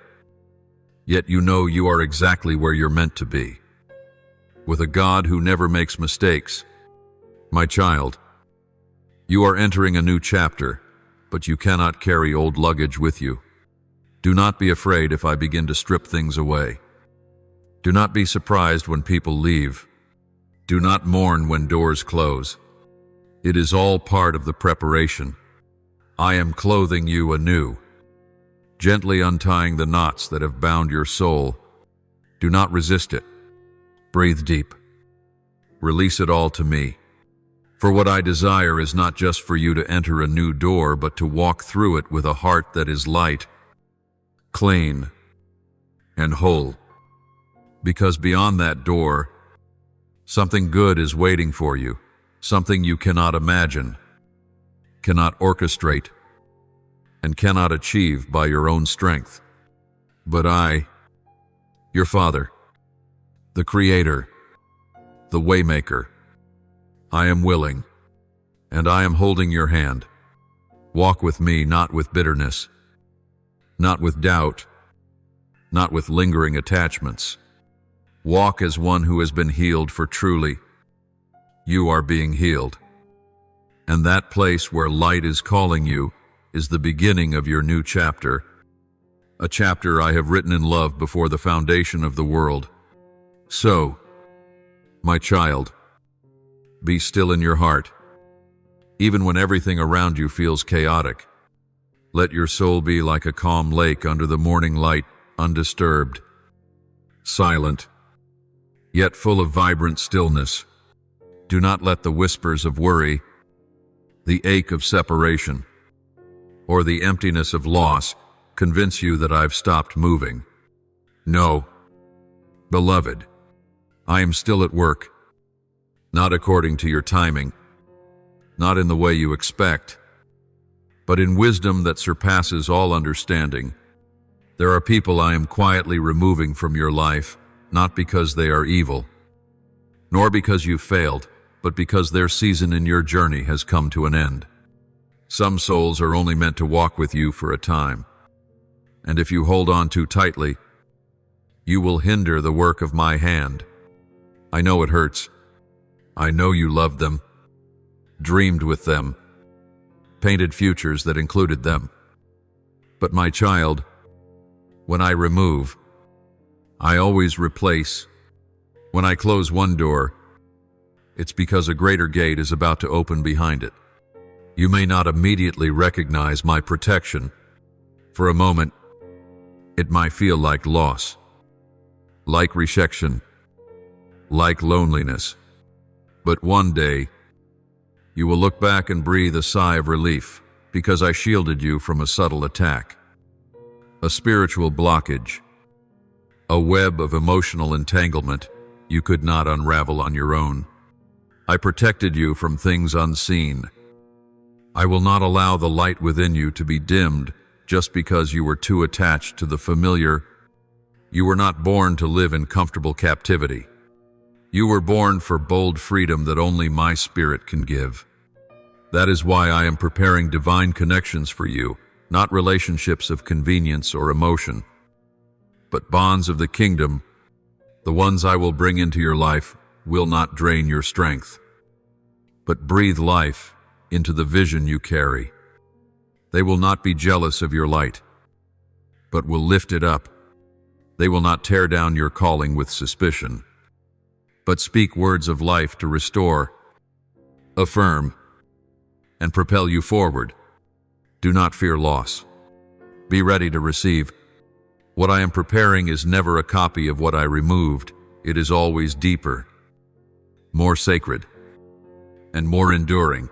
yet you know you are exactly where you're meant to be. With a God who never makes mistakes. My child, you are entering a new chapter, but you cannot carry old luggage with you. Do not be afraid if I begin to strip things away. Do not be surprised when people leave. Do not mourn when doors close. It is all part of the preparation. I am clothing you anew, gently untying the knots that have bound your soul. Do not resist it. Breathe deep. Release it all to me. For what I desire is not just for you to enter a new door, but to walk through it with a heart that is light, clean, and whole. Because beyond that door, something good is waiting for you, something you cannot imagine, cannot orchestrate, and cannot achieve by your own strength. But I, your Father, the Creator, the Waymaker, I am willing, and I am holding your hand. Walk with me, not with bitterness, not with doubt, not with lingering attachments. Walk as one who has been healed, for truly, you are being healed. And that place where light is calling you is the beginning of your new chapter, a chapter I have written in love before the foundation of the world. So, my child, be still in your heart. Even when everything around you feels chaotic, let your soul be like a calm lake under the morning light, undisturbed, silent, yet full of vibrant stillness. Do not let the whispers of worry, the ache of separation, or the emptiness of loss convince you that I've stopped moving. No, beloved, I am still at work, not according to your timing, not in the way you expect, but in wisdom that surpasses all understanding. There are people I am quietly removing from your life, not because they are evil, nor because you failed, but because their season in your journey has come to an end. Some souls are only meant to walk with you for a time, and if you hold on too tightly, you will hinder the work of my hand. I know it hurts. I know you loved them, dreamed with them, painted futures that included them. But my child, when I remove, I always replace. When I close one door, it's because a greater gate is about to open behind it. You may not immediately recognize my protection. For a moment, It might feel like loss, like rejection, like loneliness. But one day, you will look back and breathe a sigh of relief, because I shielded you from a subtle attack, a spiritual blockage, a web of emotional entanglement you could not unravel on your own. I protected you from things unseen. I will not allow the light within you to be dimmed just because you were too attached to the familiar. You were not born to live in comfortable captivity. You were born for bold freedom that only my spirit can give. That is why I am preparing divine connections for you, not relationships of convenience or emotion, but bonds of the kingdom. The ones I will bring into your life will not drain your strength, but breathe life into the vision you carry. They will not be jealous of your light, but will lift it up. They will not tear down your calling with suspicion, but speak words of life to restore, affirm, and propel you forward. Do not fear loss. Be ready to receive. What I am preparing is never a copy of what I removed. It is always deeper, more sacred, and more enduring.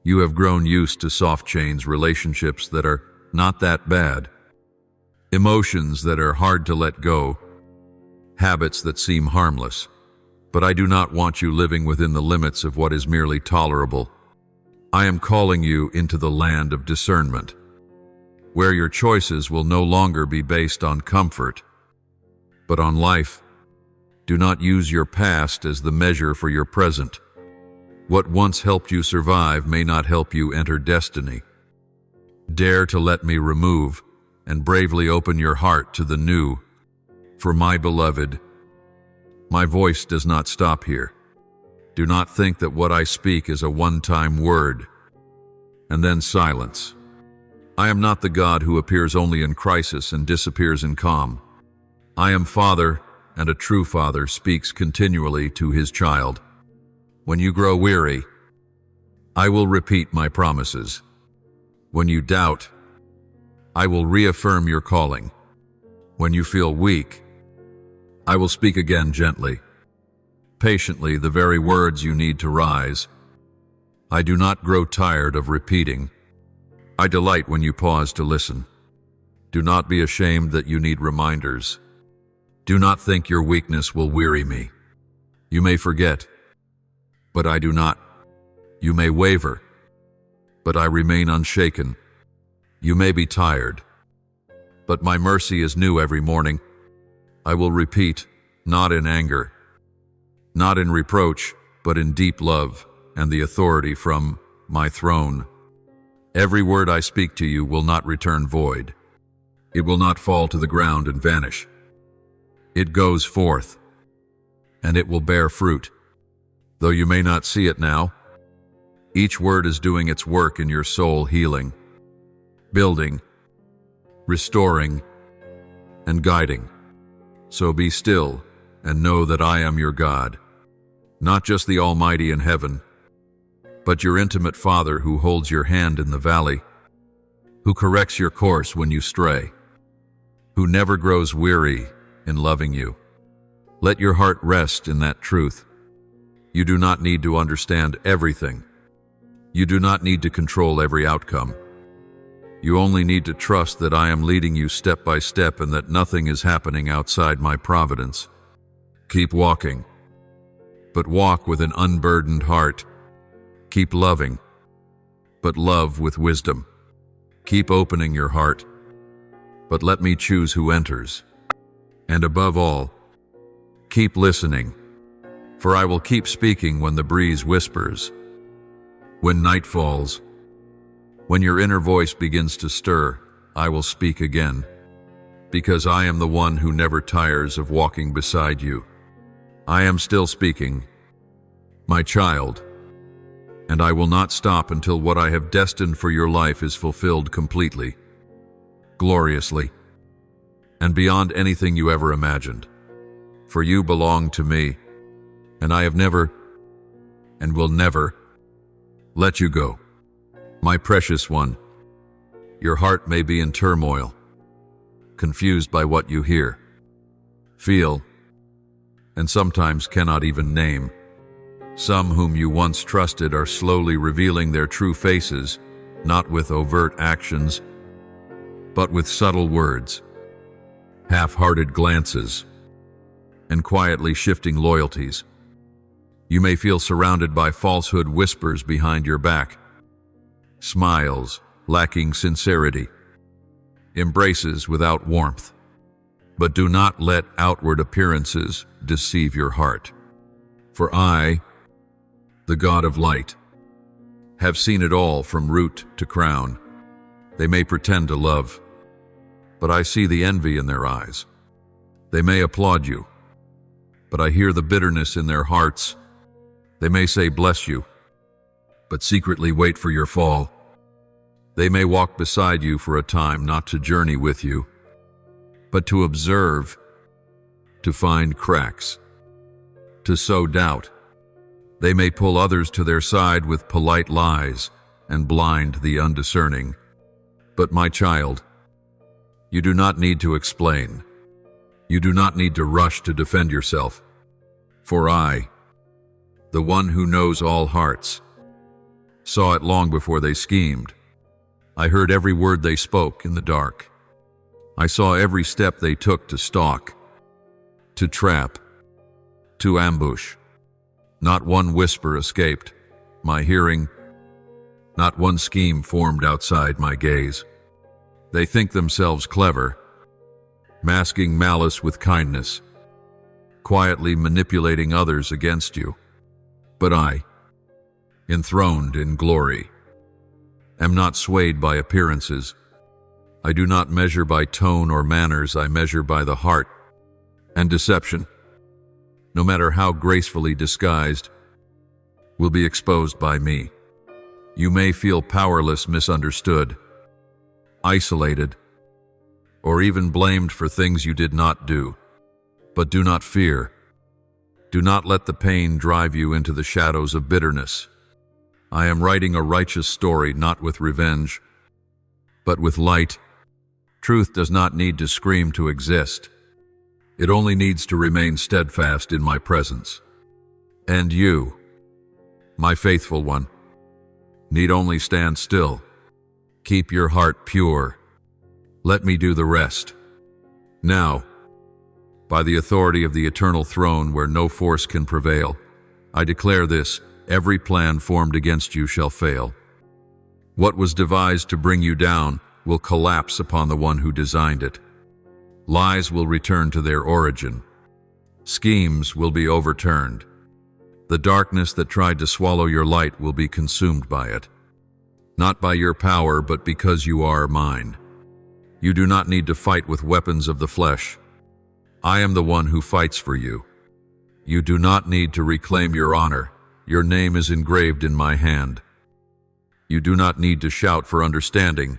You have grown used to soft chains, relationships that are not that bad, emotions that are hard to let go, habits that seem harmless. But I do not want you living within the limits of what is merely tolerable. I am calling you into the land of discernment, where your choices will no longer be based on comfort, but on life. Do not use your past as the measure for your present. What once helped you survive may not help you enter destiny. Dare to let me remove and bravely open your heart to the new. For my beloved, my voice does not stop here. Do not think that what I speak is a one-time word, and then silence. I am not the God who appears only in crisis and disappears in calm. I am Father, and a true Father speaks continually to his child. When you grow weary, I will repeat my promises. When you doubt, I will reaffirm your calling. When you feel weak, I will speak again gently, patiently, the very words you need to rise. I do not grow tired of repeating. I delight when you pause to listen. Do not be ashamed that you need reminders. Do not think your weakness will weary me. You may forget, but I do not. You may waver, but I remain unshaken. You may be tired, but my mercy is new every morning. I will repeat, not in anger, not in reproach, but in deep love and the authority from my throne. Every word I speak to you will not return void. It will not fall to the ground and vanish. It goes forth, and it will bear fruit. Though you may not see it now, each word is doing its work in your soul, healing, building, restoring, and guiding. So be still and know that I am your God, not just the Almighty in heaven, but your intimate Father who holds your hand in the valley, who corrects your course when you stray, who never grows weary in loving you. Let your heart rest in that truth. You do not need to understand everything. You do not need to control every outcome. You only need to trust that I am leading you step by step and that nothing is happening outside my providence. Keep walking, but walk with an unburdened heart. Keep loving, but love with wisdom. Keep opening your heart, but let me choose who enters. And above all, keep listening, for I will keep speaking when the breeze whispers, when night falls. When your inner voice begins to stir, I will speak again, because I am the one who never tires of walking beside you. I am still speaking, my child, and I will not stop until what I have destined for your life is fulfilled completely, gloriously, and beyond anything you ever imagined. For you belong to me, and I have never, and will never, let you go. My precious one, your heart may be in turmoil, confused by what you hear, feel, and sometimes cannot even name. Some whom you once trusted are slowly revealing their true faces, not with overt actions, but with subtle words, half-hearted glances, and quietly shifting loyalties. You may feel surrounded by falsehood whispers behind your back, smiles lacking sincerity, embraces without warmth. But do not let outward appearances deceive your heart. For I, the God of light, have seen it all from root to crown. They may pretend to love, but I see the envy in their eyes. They may applaud you, but I hear the bitterness in their hearts. They may say bless you, but secretly wait for your fall. They may walk beside you for a time, not to journey with you, but to observe, to find cracks, to sow doubt. They may pull others to their side with polite lies and blind the undiscerning. But my child, you do not need to explain. You do not need to rush to defend yourself. For I, the one who knows all hearts, saw it long before they schemed. I heard every word they spoke in the dark. I saw every step they took to stalk, to trap, to ambush. Not one whisper escaped my hearing. Not one scheme formed outside my gaze. They think themselves clever, masking malice with kindness, quietly manipulating others against you. But I, enthroned in glory, am not swayed by appearances. I do not measure by tone or manners, I measure by the heart. And deception, no matter how gracefully disguised, will be exposed by me. You may feel powerless, misunderstood, isolated, or even blamed for things you did not do. But do not fear. Do not let the pain drive you into the shadows of bitterness. I am writing a righteous story, not with revenge, but with light. Truth does not need to scream to exist. It only needs to remain steadfast in my presence. And you, my faithful one, need only stand still. Keep your heart pure. Let me do the rest. Now, by the authority of the eternal throne where no force can prevail, I declare this: every plan formed against you shall fail. What was devised to bring you down will collapse upon the one who designed it. Lies will return to their origin. Schemes will be overturned. The darkness that tried to swallow your light will be consumed by it. Not by your power, but because you are mine. You do not need to fight with weapons of the flesh. I am the one who fights for you. You do not need to reclaim your honor. Your name is engraved in my hand. You do not need to shout for understanding.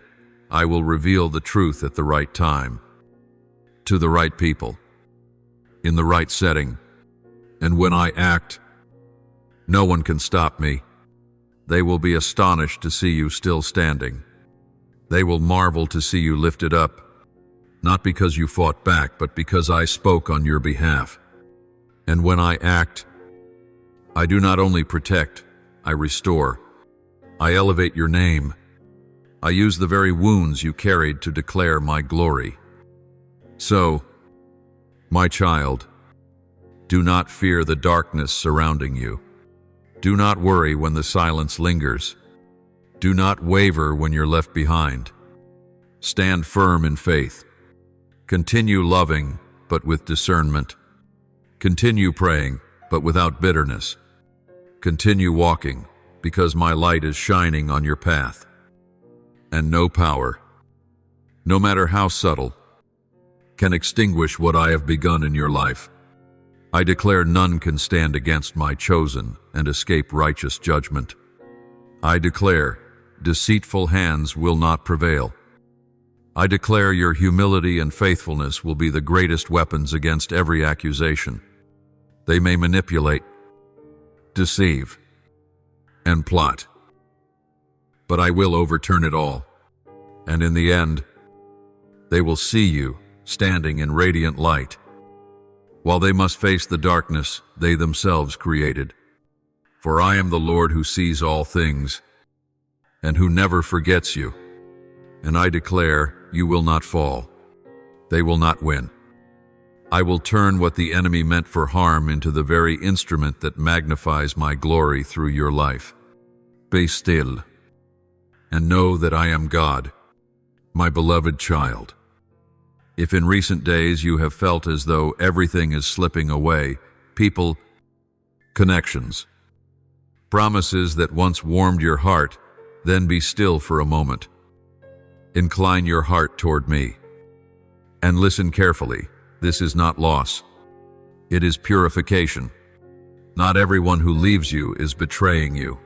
I will reveal the truth at the right time, to the right people, in the right setting. And when I act, no one can stop me. They will be astonished to see you still standing. They will marvel to see you lifted up, not because you fought back, but because I spoke on your behalf. And when I act, I do not only protect, I restore. I elevate your name. I use the very wounds you carried to declare my glory. So, my child, do not fear the darkness surrounding you. Do not worry when the silence lingers. Do not waver when you're left behind. Stand firm in faith. Continue loving, but with discernment. Continue praying, but without bitterness. Continue walking, because my light is shining on your path. And no power, no matter how subtle, can extinguish what I have begun in your life. I declare none can stand against my chosen and escape righteous judgment. I declare deceitful hands will not prevail. I declare your humility and faithfulness will be the greatest weapons against every accusation. They may manipulate, deceive, and plot, but I will overturn it all. And in the end, they will see you standing in radiant light. While they must face the darkness they themselves created. For I am the Lord who sees all things, and who never forgets you. And I declare, you will not fall. They will not win. I will turn what the enemy meant for harm into the very instrument that magnifies my glory through your life. Be still, and know that I am God, my beloved child. If in recent days you have felt as though everything is slipping away, people, connections, promises that once warmed your heart, then be still for a moment. Incline your heart toward me. And listen carefully. This is not loss. It is purification. Not everyone who leaves you is betraying you.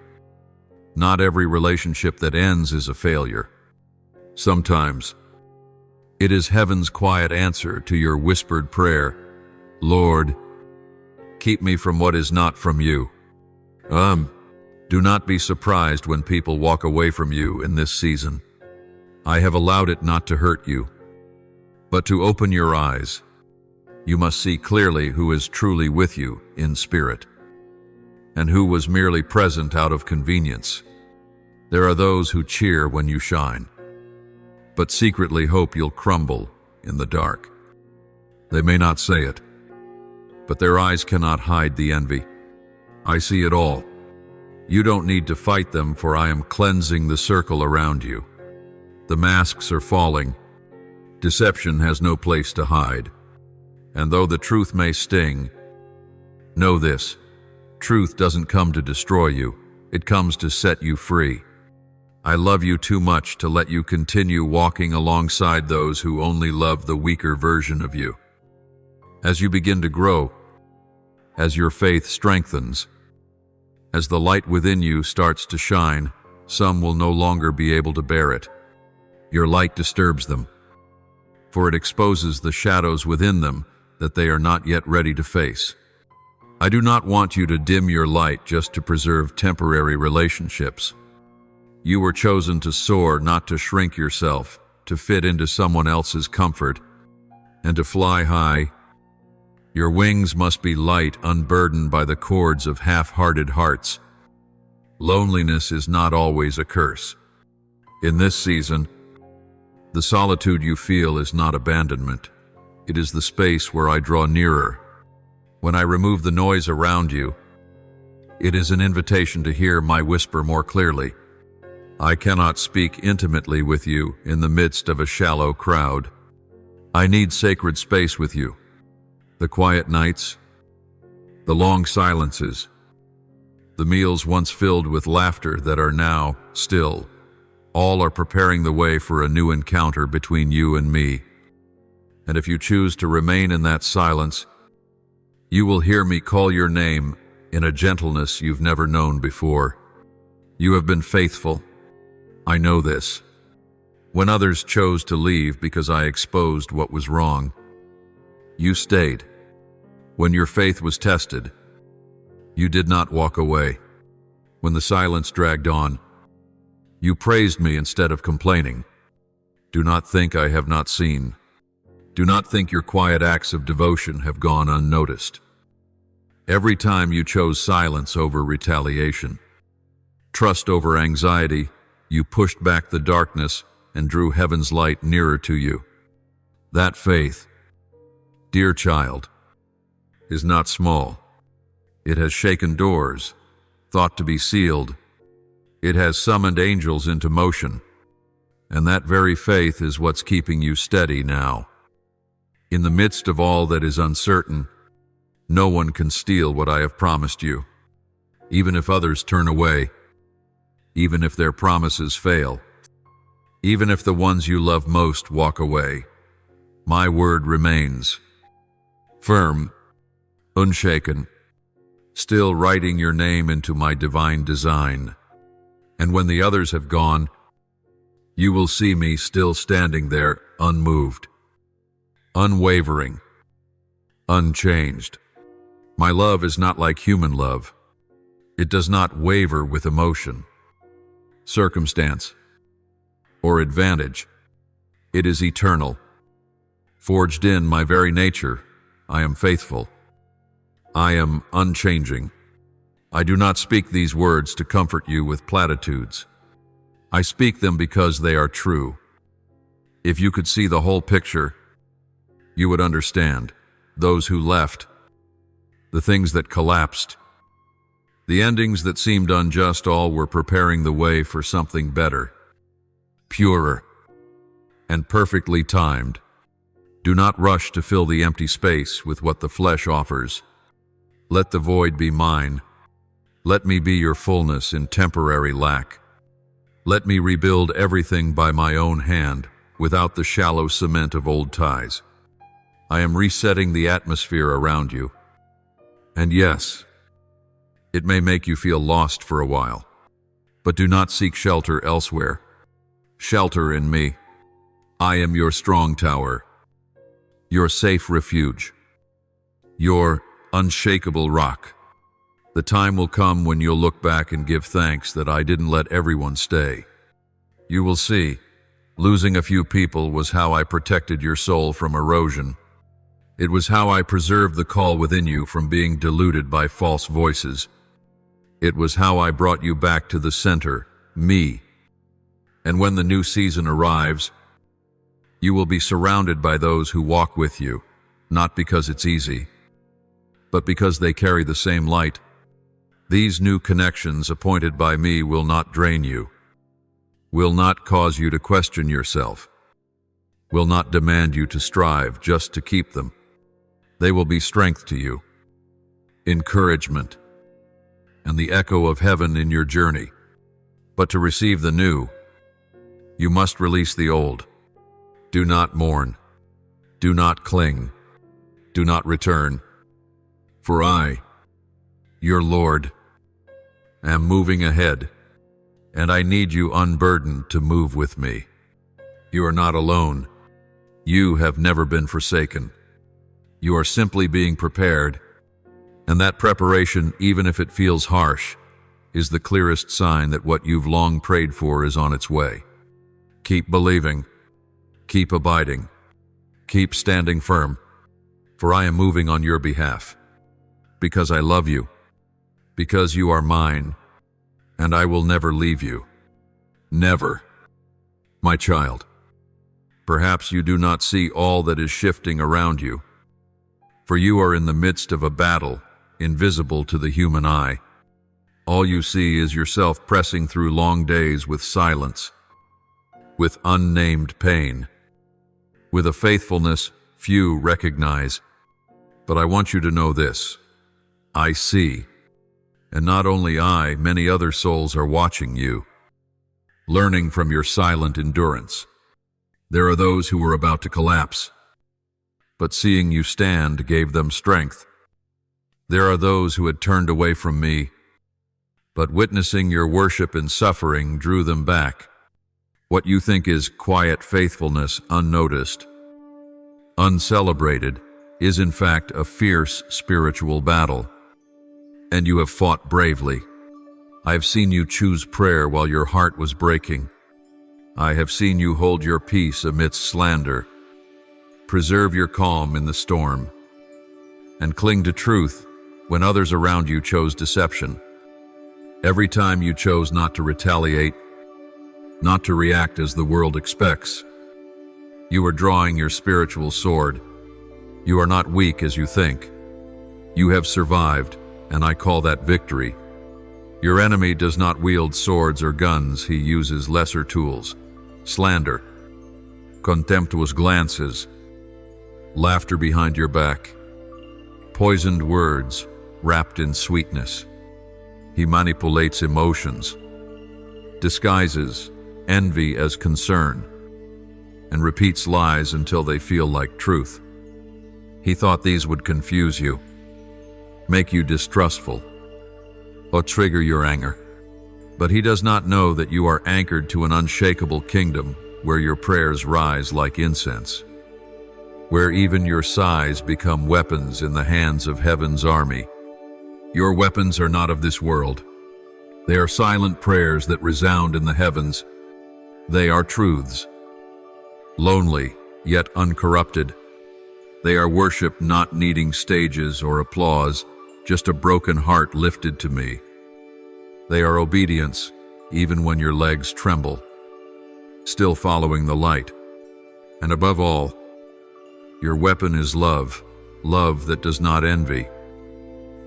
Not every relationship that ends is a failure. Sometimes, it is heaven's quiet answer to your whispered prayer, Lord, keep me from what is not from you. Do not be surprised when people walk away from you in this season. I have allowed it not to hurt you, but to open your eyes. You must see clearly who is truly with you in spirit, and who was merely present out of convenience. There are those who cheer when you shine, but secretly hope you'll crumble in the dark. They may not say it, but their eyes cannot hide the envy. I see it all. You don't need to fight them, for I am cleansing the circle around you. The masks are falling. Deception has no place to hide. And though the truth may sting, know this: truth doesn't come to destroy you, it comes to set you free. I love you too much to let you continue walking alongside those who only love the weaker version of you. As you begin to grow, as your faith strengthens, as the light within you starts to shine, some will no longer be able to bear it. Your light disturbs them, for it exposes the shadows within them that they are not yet ready to face. I do not want you to dim your light just to preserve temporary relationships. You were chosen to soar, not to shrink yourself, to fit into someone else's comfort, and to fly high. Your wings must be light, unburdened by the cords of half-hearted hearts. Loneliness is not always a curse. In this season, the solitude you feel is not abandonment. It is the space where I draw nearer. When I remove the noise around you, it is an invitation to hear my whisper more clearly. I cannot speak intimately with you in the midst of a shallow crowd. I need sacred space with you. The quiet nights, the long silences, the meals once filled with laughter that are now still, all are preparing the way for a new encounter between you and me. And if you choose to remain in that silence, you will hear me call your name in a gentleness you've never known before. You have been faithful. I know this. When others chose to leave because I exposed what was wrong, you stayed. When your faith was tested, you did not walk away. When the silence dragged on, you praised me instead of complaining. Do not think I have not seen. Do not think your quiet acts of devotion have gone unnoticed. Every time you chose silence over retaliation, trust over anxiety, you pushed back the darkness and drew heaven's light nearer to you. That faith, dear child, is not small. It has shaken doors, thought to be sealed. It has summoned angels into motion. And that very faith is what's keeping you steady now. In the midst of all that is uncertain, no one can steal what I have promised you. Even if others turn away, even if their promises fail, even if the ones you love most walk away, my word remains. Firm, unshaken, still writing your name into my divine design. And when the others have gone, you will see me still standing there, unmoved, unwavering, unchanged. My love is not like human love. It does not waver with emotion, circumstance, or advantage. It is eternal, Forged in my very nature, I am faithful. I am unchanging. I do not speak these words to comfort you with platitudes. I speak them because they are true. If you could see the whole picture, you would understand. Those who left, the things that collapsed, the endings that seemed unjust, all were preparing the way for something better, purer, and perfectly timed. Do not rush to fill the empty space with what the flesh offers. Let the void be mine. Let me be your fullness in temporary lack. Let me rebuild everything by my own hand, without the shallow cement of old ties. I am resetting the atmosphere around you. And yes, it may make you feel lost for a while, but do not seek shelter elsewhere. Shelter in me. I am your strong tower, your safe refuge, your unshakable rock. The time will come when you'll look back and give thanks that I didn't let everyone stay. You will see, losing a few people was how I protected your soul from erosion. It was how I preserved the call within you from being diluted by false voices. It was how I brought you back to the center, me. And when the new season arrives, you will be surrounded by those who walk with you, not because it's easy, but because they carry the same light. These new connections appointed by me will not drain you, will not cause you to question yourself, will not demand you to strive just to keep them. They will be strength to you, encouragement, and the echo of heaven in your journey. But to receive the new, you must release the old. Do not mourn. Do not cling. Do not return. For I, your Lord, am moving ahead, and I need you unburdened to move with me. You are not alone. You have never been forsaken. You are simply being prepared, and that preparation, even if it feels harsh, is the clearest sign that what you've long prayed for is on its way. Keep believing. Keep abiding. Keep standing firm, for I am moving on your behalf, because I love you, because you are mine, and I will never leave you. Never, my child. Perhaps you do not see all that is shifting around you, for you are in the midst of a battle invisible to the human eye. All you see is yourself pressing through long days with silence, with unnamed pain, with a faithfulness few recognize. But I want you to know this: I see, and not only I, many other souls are watching you, learning from your silent endurance. There are those who were about to collapse, but seeing you stand gave them strength. There are those who had turned away from me, but witnessing your worship and suffering drew them back. What you think is quiet faithfulness, unnoticed, uncelebrated, is in fact a fierce spiritual battle. And you have fought bravely. I have seen you choose prayer while your heart was breaking. I have seen you hold your peace amidst slander, preserve your calm in the storm, and cling to truth when others around you chose deception. Every time you chose not to retaliate, not to react as the world expects, you are drawing your spiritual sword. You are not weak as you think. You have survived, and I call that victory. Your enemy does not wield swords or guns, he uses lesser tools. Slander, contemptuous glances, laughter behind your back, poisoned words wrapped in sweetness. He manipulates emotions, disguises envy as concern, and repeats lies until they feel like truth. He thought these would confuse you, make you distrustful, or trigger your anger. But he does not know that you are anchored to an unshakable kingdom where your prayers rise like incense, where even your sighs become weapons in the hands of heaven's army. Your weapons are not of this world. They are silent prayers that resound in the heavens. They are truths, lonely yet uncorrupted, They are worship not needing stages or applause, just a broken heart lifted to me. They are obedience, even when your legs tremble, still following the light. And above all, your weapon is love, love that does not envy,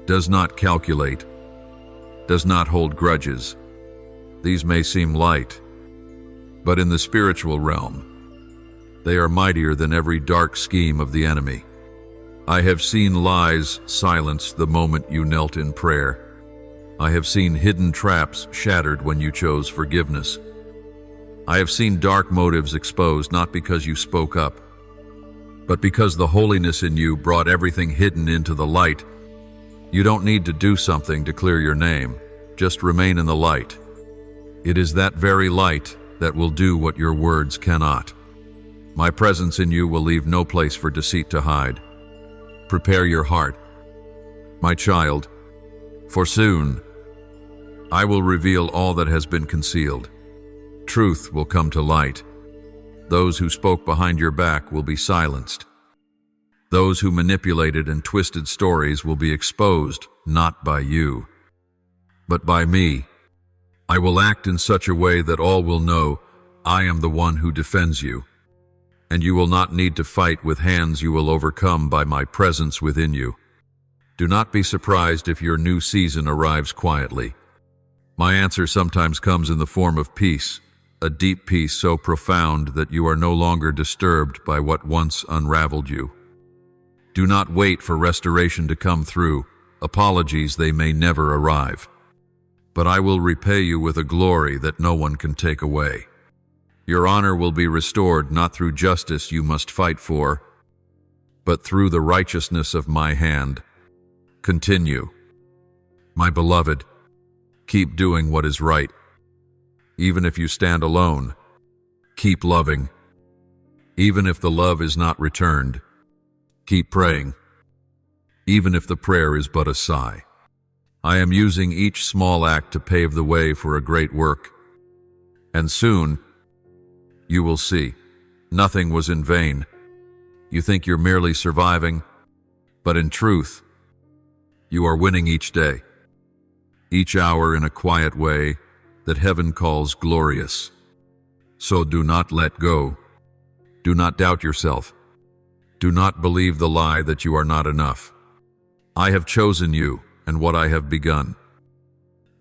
does not calculate, does not hold grudges. These may seem light, but in the spiritual realm, they are mightier than every dark scheme of the enemy. I have seen lies silenced the moment you knelt in prayer. I have seen hidden traps shattered when you chose forgiveness. I have seen dark motives exposed not because you spoke up, but because the holiness in you brought everything hidden into the light. You don't need to do something to clear your name. Just remain in the light. It is that very light that will do what your words cannot. My presence in you will leave no place for deceit to hide. Prepare your heart, my child, for soon I will reveal all that has been concealed. Truth will come to light. Those who spoke behind your back will be silenced. Those who manipulated and twisted stories will be exposed, not by you, but by me. I will act in such a way that all will know I am the one who defends you. And you will not need to fight with hands you will overcome by my presence within you. Do not be surprised if your new season arrives quietly. My answer sometimes comes in the form of peace, a deep peace so profound that you are no longer disturbed by what once unraveled you. Do not wait for restoration to come through. Apologies, they may never arrive. But I will repay you with a glory that no one can take away. Your honor will be restored not through justice you must fight for, but through the righteousness of my hand. Continue. My beloved, keep doing what is right. Even if you stand alone, keep loving. Even if the love is not returned, keep praying. Even if the prayer is but a sigh. I am using each small act to pave the way for a great work. And soon, you will see, nothing was in vain. You think you're merely surviving, but in truth, you are winning each day, each hour in a quiet way that heaven calls glorious. So do not let go. Do not doubt yourself. Do not believe the lie that you are not enough. I have chosen you and what I have begun.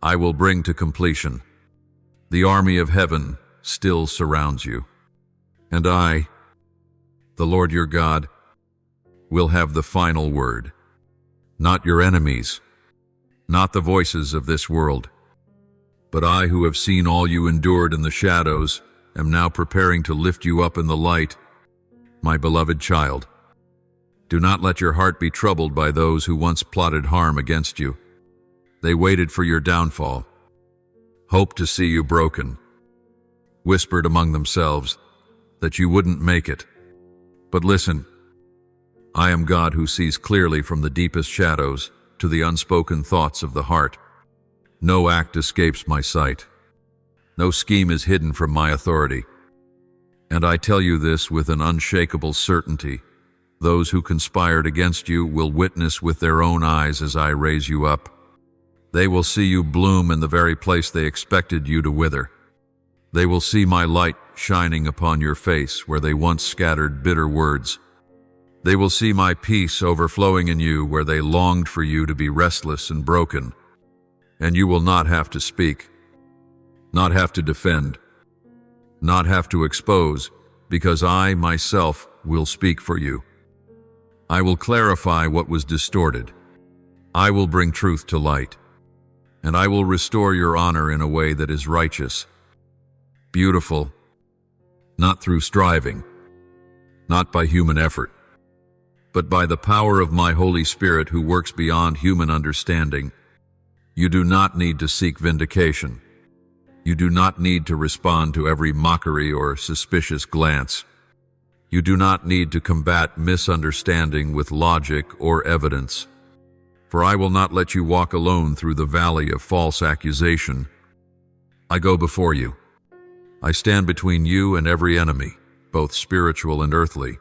I will bring to completion. The army of heaven still surrounds you. And I, the Lord your God, will have the final word. Not your enemies, not the voices of this world, but I who have seen all you endured in the shadows am now preparing to lift you up in the light. My beloved child, do not let your heart be troubled by those who once plotted harm against you. They waited for your downfall, hoped to see you broken, whispered among themselves that you wouldn't make it. But listen, I am God who sees clearly from the deepest shadows to the unspoken thoughts of the heart. No act escapes my sight. No scheme is hidden from my authority. And I tell you this with an unshakable certainty. Those who conspired against you will witness with their own eyes as I raise you up. They will see you bloom in the very place they expected you to wither. They will see my light shining upon your face where they once scattered bitter words. They will see my peace overflowing in you where they longed for you to be restless and broken. And you will not have to speak, not have to defend, not have to expose, because I myself will speak for you. I will clarify what was distorted. I will bring truth to light. And I will restore your honor in a way that is righteous, beautiful, not through striving, not by human effort, but by the power of my Holy Spirit who works beyond human understanding. You do not need to seek vindication. You do not need to respond to every mockery or suspicious glance. You do not need to combat misunderstanding with logic or evidence. For I will not let you walk alone through the valley of false accusation. I go before you. I stand between you and every enemy, both spiritual and earthly.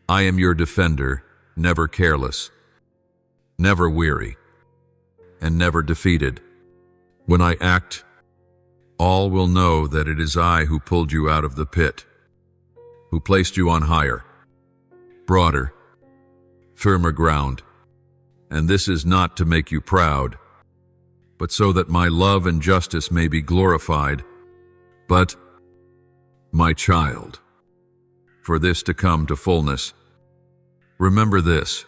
I am your defender, never careless, never weary, and never defeated. When I act, all will know that it is I who pulled you out of the pit, who placed you on higher, broader, firmer ground. And this is not to make you proud, but so that my love and justice may be glorified. But, my child, for this to come to fullness, remember this: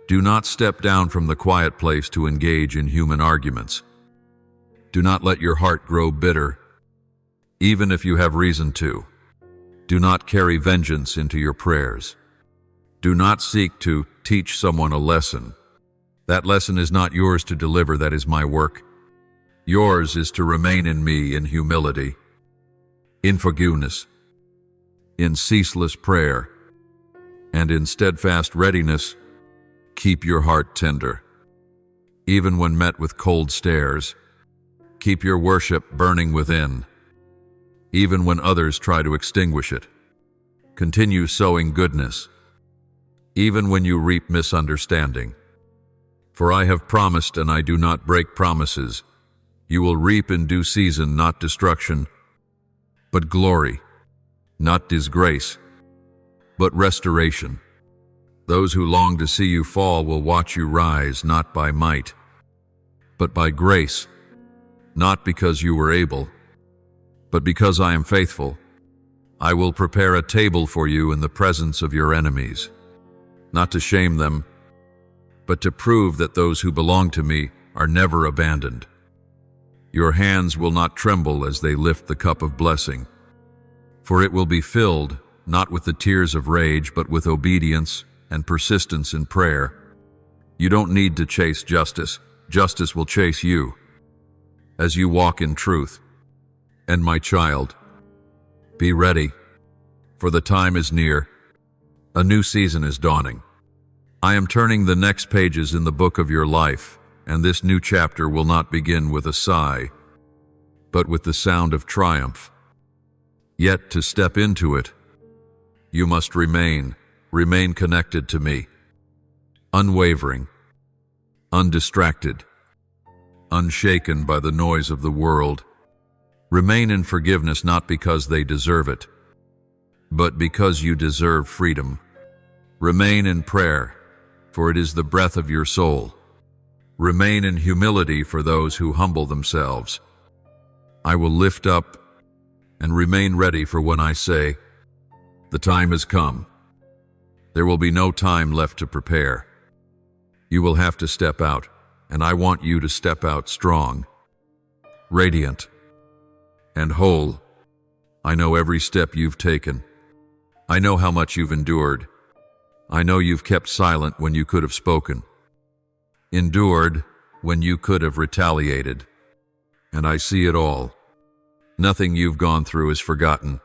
do not step down from the quiet place to engage in human arguments. Do not let your heart grow bitter, even if you have reason to. Do not carry vengeance into your prayers. Do not seek to teach someone a lesson. That lesson is not yours to deliver, that is my work. Yours is to remain in me in humility, in forgiveness, in ceaseless prayer, and in steadfast readiness. Keep your heart tender. Even when met with cold stares, keep your worship burning within. Even when others try to extinguish it, continue sowing goodness. Even when you reap misunderstanding. For I have promised, and I do not break promises. You will reap in due season, not destruction, but glory, not disgrace, but restoration. Those who long to see you fall will watch you rise, not by might, but by grace, not because you were able, but because I am faithful. I will prepare a table for you in the presence of your enemies, not to shame them, but to prove that those who belong to me are never abandoned. Your hands will not tremble as they lift the cup of blessing, for it will be filled not with the tears of rage, but with obedience and persistence in prayer. You don't need to chase justice. Justice will chase you as you walk in truth. And my child, be ready, for the time is near. A new season is dawning. I am turning the next pages in the book of your life, and this new chapter will not begin with a sigh, but with the sound of triumph. Yet to step into it, you must remain connected to me, unwavering, undistracted, unshaken by the noise of the world. Remain in forgiveness, not because they deserve it, but because you deserve freedom. Remain in prayer, for it is the breath of your soul. Remain in humility for those who humble themselves. I will lift up and remain ready for when I say, the time has come. There will be no time left to prepare. You will have to step out, and I want you to step out strong, radiant, and whole. I know every step you've taken. I know how much you've endured. I know you've kept silent when you could have spoken, endured when you could have retaliated, and I see it all. Nothing you've gone through is forgotten.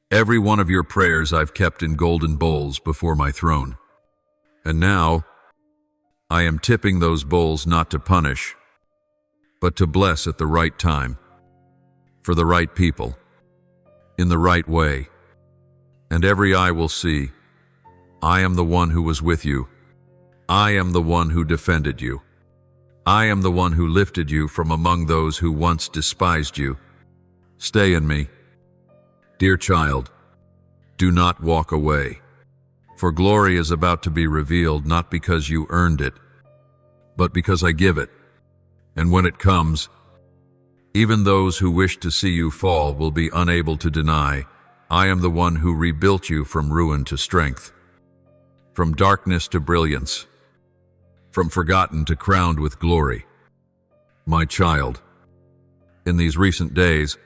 Every one of your prayers I've kept in golden bowls before my throne. And now, I am tipping those bowls not to punish, but to bless at the right time, for the right people, in the right way. And every eye will see, I am the one who was with you. I am the one who defended you. I am the one who lifted you from among those who once despised you. Stay in me. Dear child, do not walk away, for glory is about to be revealed, not because you earned it, but because I give it. And when it comes, even those who wish to see you fall will be unable to deny, I am the one who rebuilt you from ruin to strength, from darkness to brilliance, from forgotten to crowned with glory. My child, in these recent days,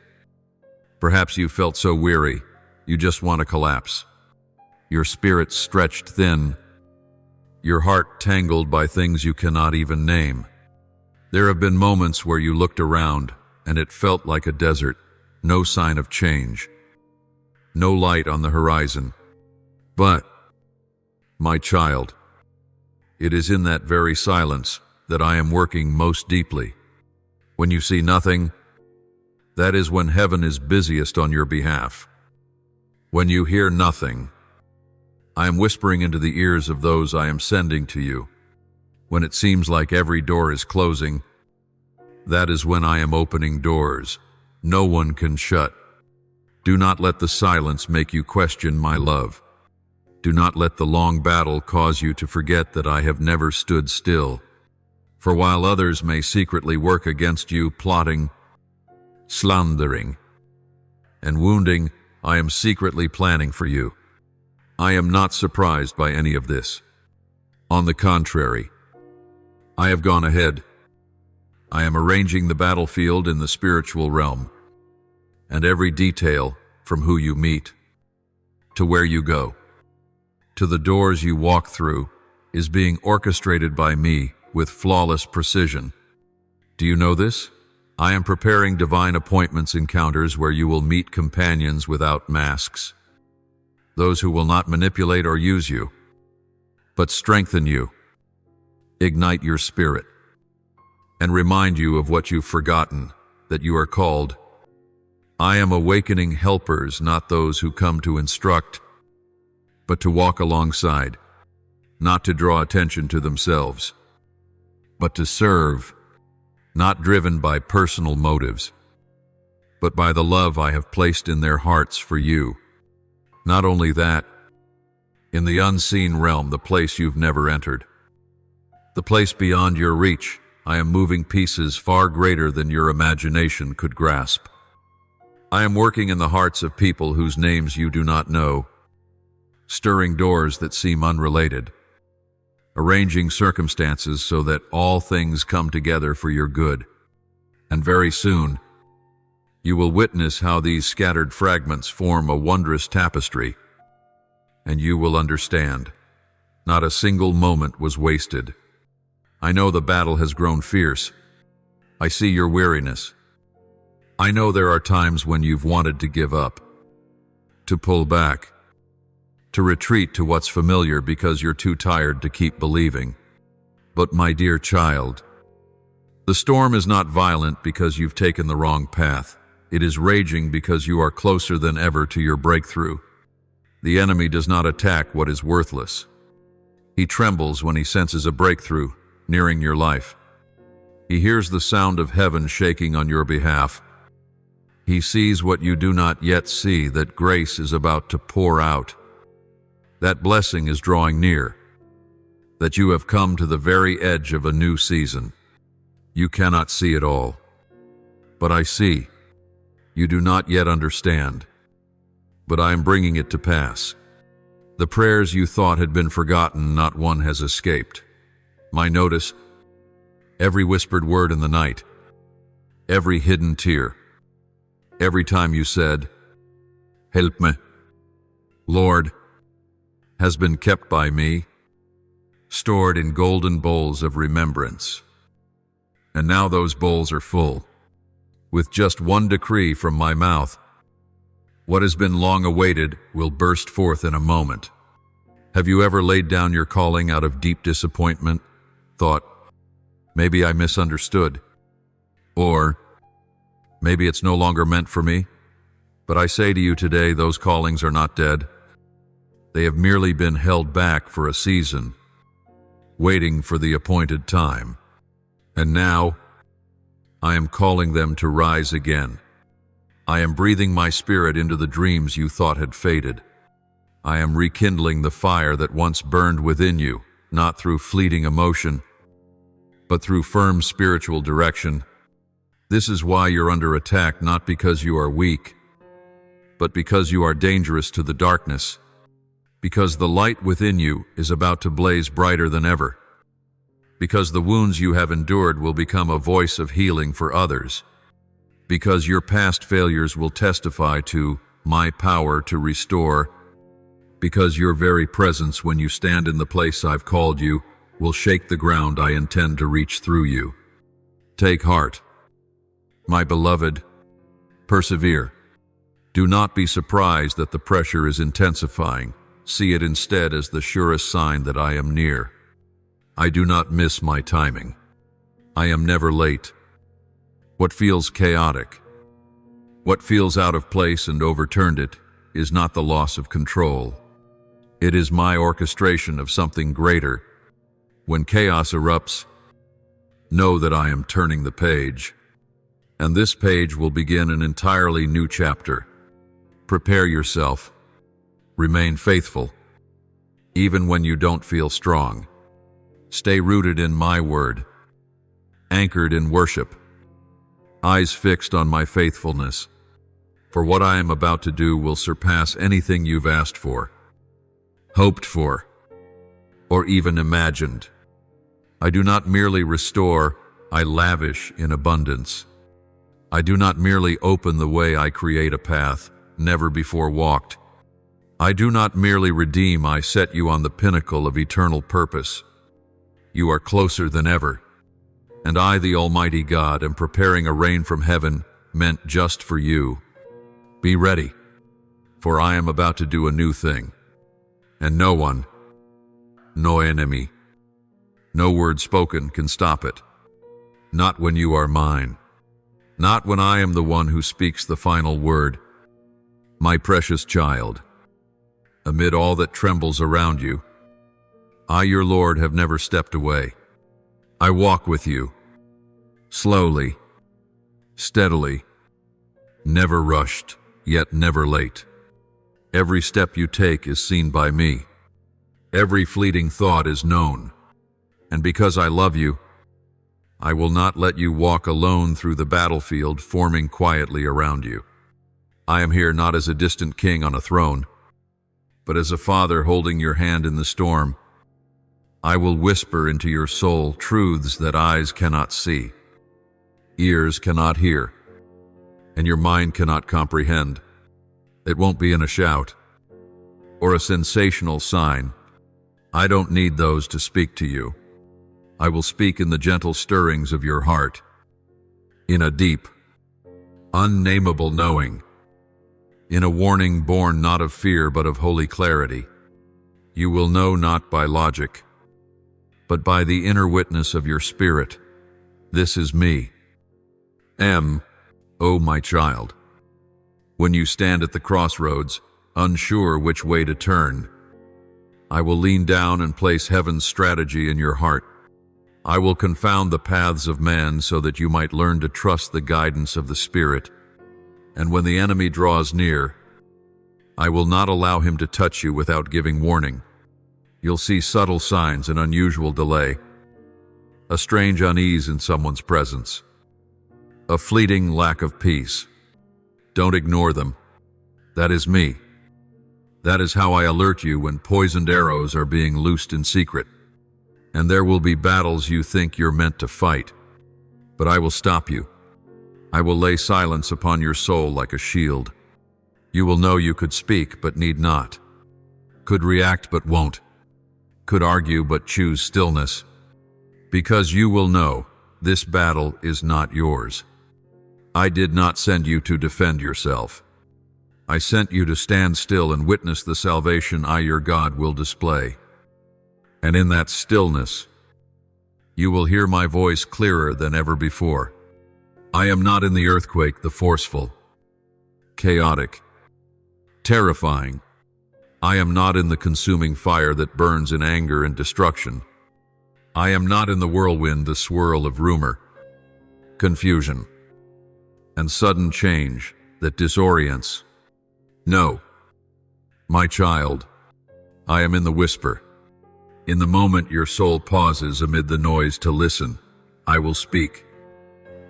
perhaps you felt so weary, you just want to collapse. Your spirit stretched thin, your heart tangled by things you cannot even name. There have been moments where you looked around and it felt like a desert, no sign of change, no light on the horizon. But, my child, it is in that very silence that I am working most deeply. When you see nothing, that is when heaven is busiest on your behalf. When you hear nothing, I am whispering into the ears of those I am sending to you. When it seems like every door is closing, that is when I am opening doors no one can shut. Do not let the silence make you question my love. Do not let the long battle cause you to forget that I have never stood still. For while others may secretly work against you, plotting, slandering, and wounding, I am secretly planning for you. I am not surprised by any of this. On the contrary, I have gone ahead. I am arranging the battlefield in the spiritual realm, and every detail, from who you meet, to where you go, to the doors you walk through, is being orchestrated by me with flawless precision. Do you know this? I am preparing divine appointments encounters where you will meet companions without masks, those who will not manipulate or use you, but strengthen you, ignite your spirit, and remind you of what you've forgotten, that you are called. I am awakening helpers, not those who come to instruct, but to walk alongside, not to draw attention to themselves, but to serve, not driven by personal motives, but by the love I have placed in their hearts for you. Not only that, in the unseen realm, the place you've never entered, the place beyond your reach, I am moving pieces far greater than your imagination could grasp. I am working in the hearts of people whose names you do not know, stirring doors that seem unrelated, arranging circumstances so that all things come together for your good. And very soon, you will witness how these scattered fragments form a wondrous tapestry, and you will understand. Not a single moment was wasted. I know the battle has grown fierce. I see your weariness. I know there are times when you've wanted to give up, to pull back, to retreat to what's familiar because you're too tired to keep believing. But my dear child, the storm is not violent because you've taken the wrong path. It is raging because you are closer than ever to your breakthrough. The enemy does not attack what is worthless. He trembles when he senses a breakthrough nearing your life. He hears the sound of heaven shaking on your behalf. He sees what you do not yet see, that grace is about to pour out, that blessing is drawing near, that you have come to the very edge of a new season. You cannot see it all, but I see. You do not yet understand, but I am bringing it to pass. The prayers you thought had been forgotten, not one has escaped. My notice, every whispered word in the night, every hidden tear, every time you said, "Help me, Lord," has been kept by me, stored in golden bowls of remembrance. And now those bowls are full. With just one decree from my mouth, what has been long awaited will burst forth in a moment. Have you ever laid down your calling out of deep disappointment? Thought, maybe I misunderstood, or maybe it's no longer meant for me? But I say to you today, those callings are not dead. They have merely been held back for a season, waiting for the appointed time. And now, I am calling them to rise again. I am breathing my spirit into the dreams you thought had faded. I am rekindling the fire that once burned within you, not through fleeting emotion, but through firm spiritual direction. This is why you're under attack, not because you are weak, but because you are dangerous to the darkness, because the light within you is about to blaze brighter than ever, because the wounds you have endured will become a voice of healing for others, because your past failures will testify to my power to restore, because your very presence when you stand in the place I've called you will shake the ground I intend to reach through you. Take heart, my beloved, persevere. Do not be surprised that the pressure is intensifying. See it instead as the surest sign that I am near. I do not miss my timing. I am never late. What feels chaotic, what feels out of place and overturned it, is not the loss of control. It is my orchestration of something greater. When chaos erupts, know that I am turning the page. And this page will begin an entirely new chapter. Prepare yourself. Remain faithful. Even when you don't feel strong. Stay rooted in my word. Anchored in worship. Eyes fixed on my faithfulness. For what I am about to do will surpass anything you've asked for, hoped for, or even imagined. I do not merely restore, I lavish in abundance. I do not merely open the way, I create a path never before walked. I do not merely redeem, I set you on the pinnacle of eternal purpose. You are closer than ever, and I, the Almighty God, am preparing a rain from heaven meant just for you. Be ready, for I am about to do a new thing, and no one, no enemy, no word spoken can stop it. Not when you are mine. Not when I am the one who speaks the final word. My precious child, amid all that trembles around you, I, your Lord, have never stepped away. I walk with you, slowly, steadily, never rushed, yet never late. Every step you take is seen by me. Every fleeting thought is known. And because I love you, I will not let you walk alone through the battlefield forming quietly around you. I am here not as a distant king on a throne, but as a father holding your hand in the storm. I will whisper into your soul truths that eyes cannot see, ears cannot hear, and your mind cannot comprehend. It won't be in a shout or a sensational sign. I don't need those to speak to you. I will speak in the gentle stirrings of your heart, in a deep, unnameable knowing, in a warning born not of fear but of holy clarity. You will know not by logic, but by the inner witness of your spirit. This is me. O my child. When you stand at the crossroads, unsure which way to turn, I will lean down and place heaven's strategy in your heart. I will confound the paths of man so that you might learn to trust the guidance of the Spirit. And when the enemy draws near, I will not allow him to touch you without giving warning. You'll see subtle signs and unusual delay, a strange unease in someone's presence, a fleeting lack of peace. Don't ignore them. That is me. That is how I alert you when poisoned arrows are being loosed in secret. And there will be battles you think you're meant to fight, but I will stop you. I will lay silence upon your soul like a shield. You will know you could speak but need not, could react but won't, could argue but choose stillness, because you will know this battle is not yours. I did not send you to defend yourself. I sent you to stand still and witness the salvation I, your God, will display. And in that stillness, you will hear my voice clearer than ever before. I am not in the earthquake, the forceful, chaotic, terrifying. I am not in the consuming fire that burns in anger and destruction. I am not in the whirlwind, the swirl of rumor, confusion, and sudden change that disorients. No, my child, I am in the whisper. In the moment your soul pauses amid the noise to listen, I will speak.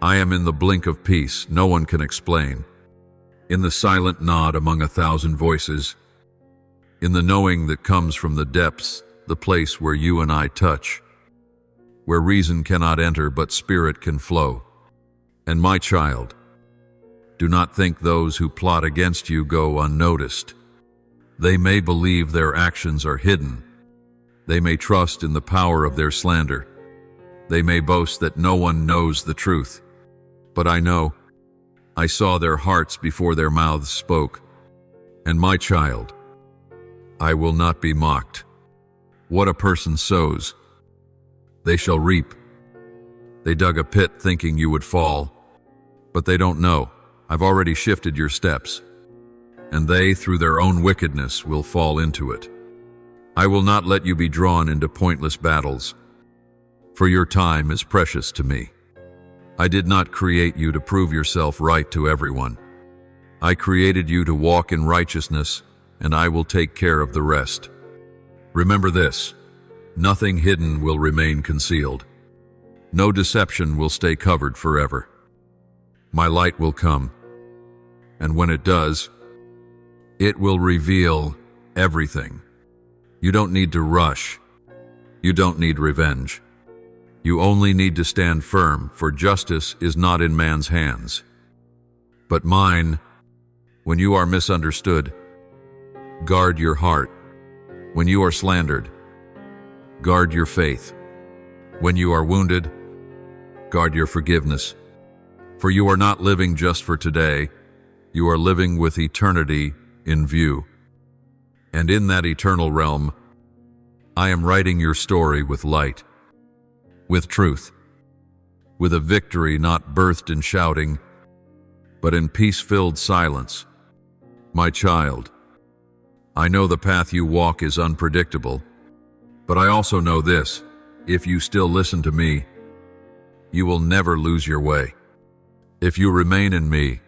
I am in the blink of peace no one can explain, in the silent nod among 1,000 voices, in the knowing that comes from the depths, the place where you and I touch, where reason cannot enter but spirit can flow. And my child, do not think those who plot against you go unnoticed. They may believe their actions are hidden. They may trust in the power of their slander. They may boast that no one knows the truth. But I know. I saw their hearts before their mouths spoke. And my child, I will not be mocked. What a person sows, they shall reap. They dug a pit thinking you would fall, but they don't know. I've already shifted your steps, and they, through their own wickedness, will fall into it. I will not let you be drawn into pointless battles, for your time is precious to me. I did not create you to prove yourself right to everyone. I created you to walk in righteousness, and I will take care of the rest. Remember this: nothing hidden will remain concealed. No deception will stay covered forever. My light will come, and when it does, it will reveal everything. You don't need to rush. You don't need revenge. You only need to stand firm, for justice is not in man's hands, but mine. When you are misunderstood, guard your heart. When you are slandered, guard your faith. When you are wounded, guard your forgiveness. For you are not living just for today, you are living with eternity in view. And in that eternal realm, I am writing your story with light, with truth, with a victory not birthed in shouting, but in peace-filled silence. My child, I know the path you walk is unpredictable, but I also know this: if you still listen to me, you will never lose your way. If you remain in me,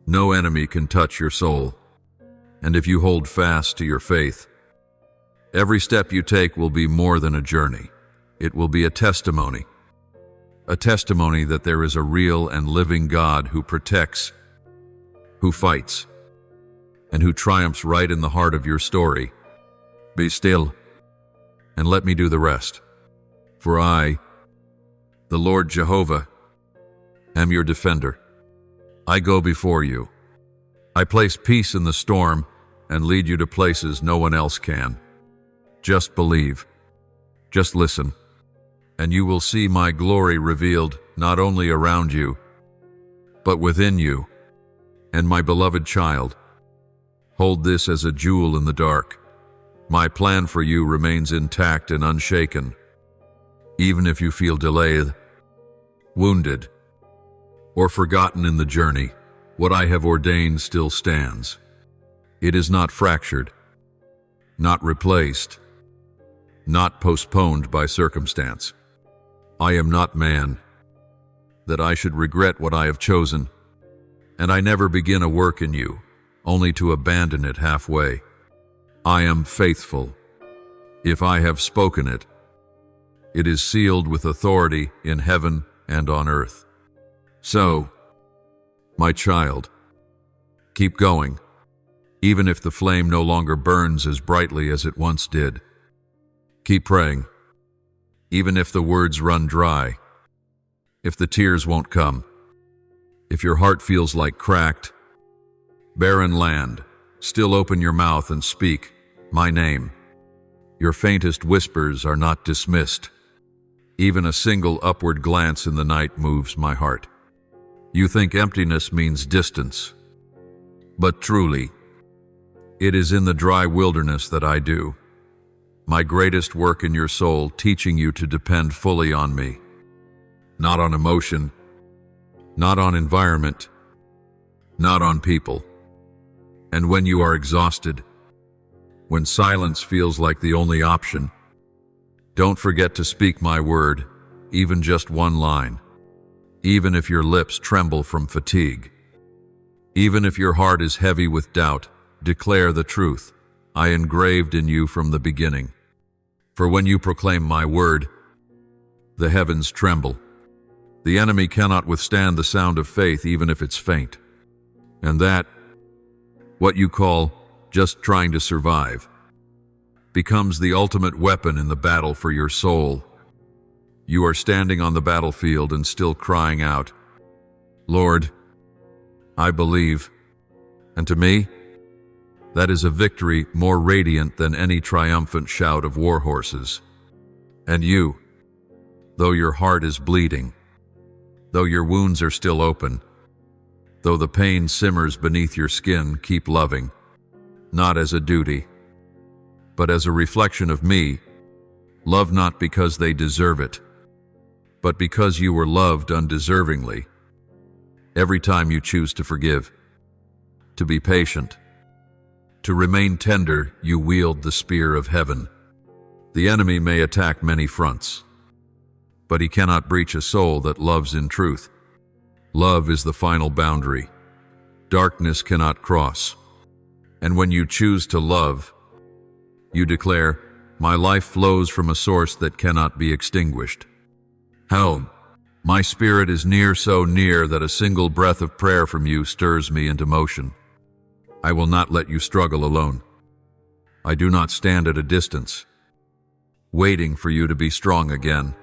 no enemy can touch your soul. And if you hold fast to your faith, every step you take will be more than a journey. It will be a testimony that there is a real and living God who protects, who fights, and who triumphs right in the heart of your story. Be still, and let me do the rest. For I, the Lord Jehovah, am your defender. I go before you. I place peace in the storm and lead you to places no one else can. Just believe, just listen, and you will see my glory revealed not only around you, but within you. And my beloved child, hold this as a jewel in the dark. My plan for you remains intact and unshaken. Even if you feel delayed, wounded, or forgotten in the journey, what I have ordained still stands. It is not fractured, not replaced, not postponed by circumstance. I am not man, that I should regret what I have chosen, and I never begin a work in you, only to abandon it halfway. I am faithful. If I have spoken it, it is sealed with authority in heaven and on earth. So, my child, keep going, even if the flame no longer burns as brightly as it once did. Keep praying, even if the words run dry, if the tears won't come, if your heart feels like cracked, barren land. Still open your mouth and speak my name. Your faintest whispers are not dismissed. Even a single upward glance in the night moves my heart. You think emptiness means distance, but truly, it is in the dry wilderness that I do my greatest work in your soul, teaching you to depend fully on me, not on emotion, not on environment, not on people. And when you are exhausted, when silence feels like the only option, don't forget to speak my word, even just one line. Even if your lips tremble from fatigue, even if your heart is heavy with doubt, declare the truth I engraved in you from the beginning. For when you proclaim my word, the heavens tremble. The enemy cannot withstand the sound of faith, even if it's faint. And that, what you call just trying to survive, becomes the ultimate weapon in the battle for your soul. You are standing on the battlefield and still crying out, Lord, I believe. And to me, that is a victory more radiant than any triumphant shout of war horses. And you, though your heart is bleeding, though your wounds are still open, though the pain simmers beneath your skin, keep loving, not as a duty, but as a reflection of me. Love not because they deserve it, but because you were loved undeservingly. Every time you choose to forgive, to be patient, To remain tender, you wield the spear of heaven. The enemy may attack many fronts, but he cannot breach a soul that loves in truth. Love is the final boundary. Darkness cannot cross. And when you choose to love, you declare, "My life flows from a source that cannot be extinguished." Hell, my spirit is near, so near that a single breath of prayer from you stirs me into motion. I will not let you struggle alone. I do not stand at a distance, waiting for you to be strong again.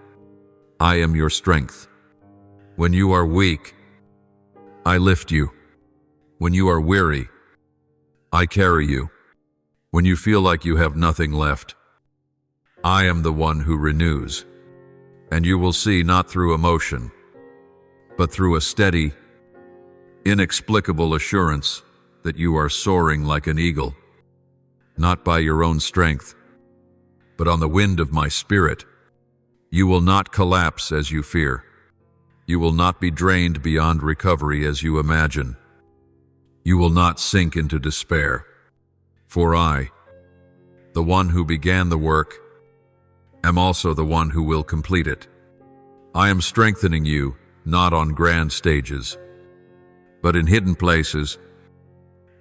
I am your strength. When you are weak, I lift you. When you are weary, I carry you. When you feel like you have nothing left, I am the one who renews. And you will see not through emotion, but through a steady, inexplicable assurance that you are soaring like an eagle, not by your own strength, but on the wind of my spirit. You will not collapse as you fear. You will not be drained beyond recovery as you imagine. You will not sink into despair. For I, the one who began the work, am also the one who will complete it. I am strengthening you, not on grand stages, but in hidden places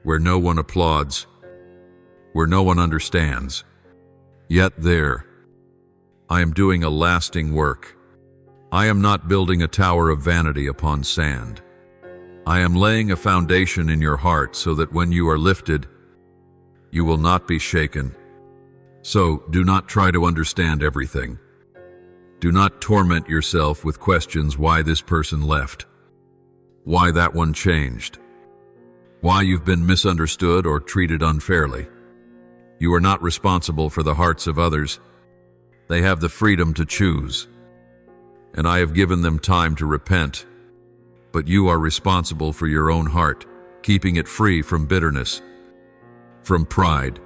where no one applauds, where no one understands. Yet there, I am doing a lasting work. I am not building a tower of vanity upon sand. I am laying a foundation in your heart so that when you are lifted, you will not be shaken. So do not try to understand everything. Do not torment yourself with questions why this person left, why that one changed, why you've been misunderstood or treated unfairly. You are not responsible for the hearts of others. They have the freedom to choose, and I have given them time to repent. But you are responsible for your own heart, keeping it free from bitterness, from pride,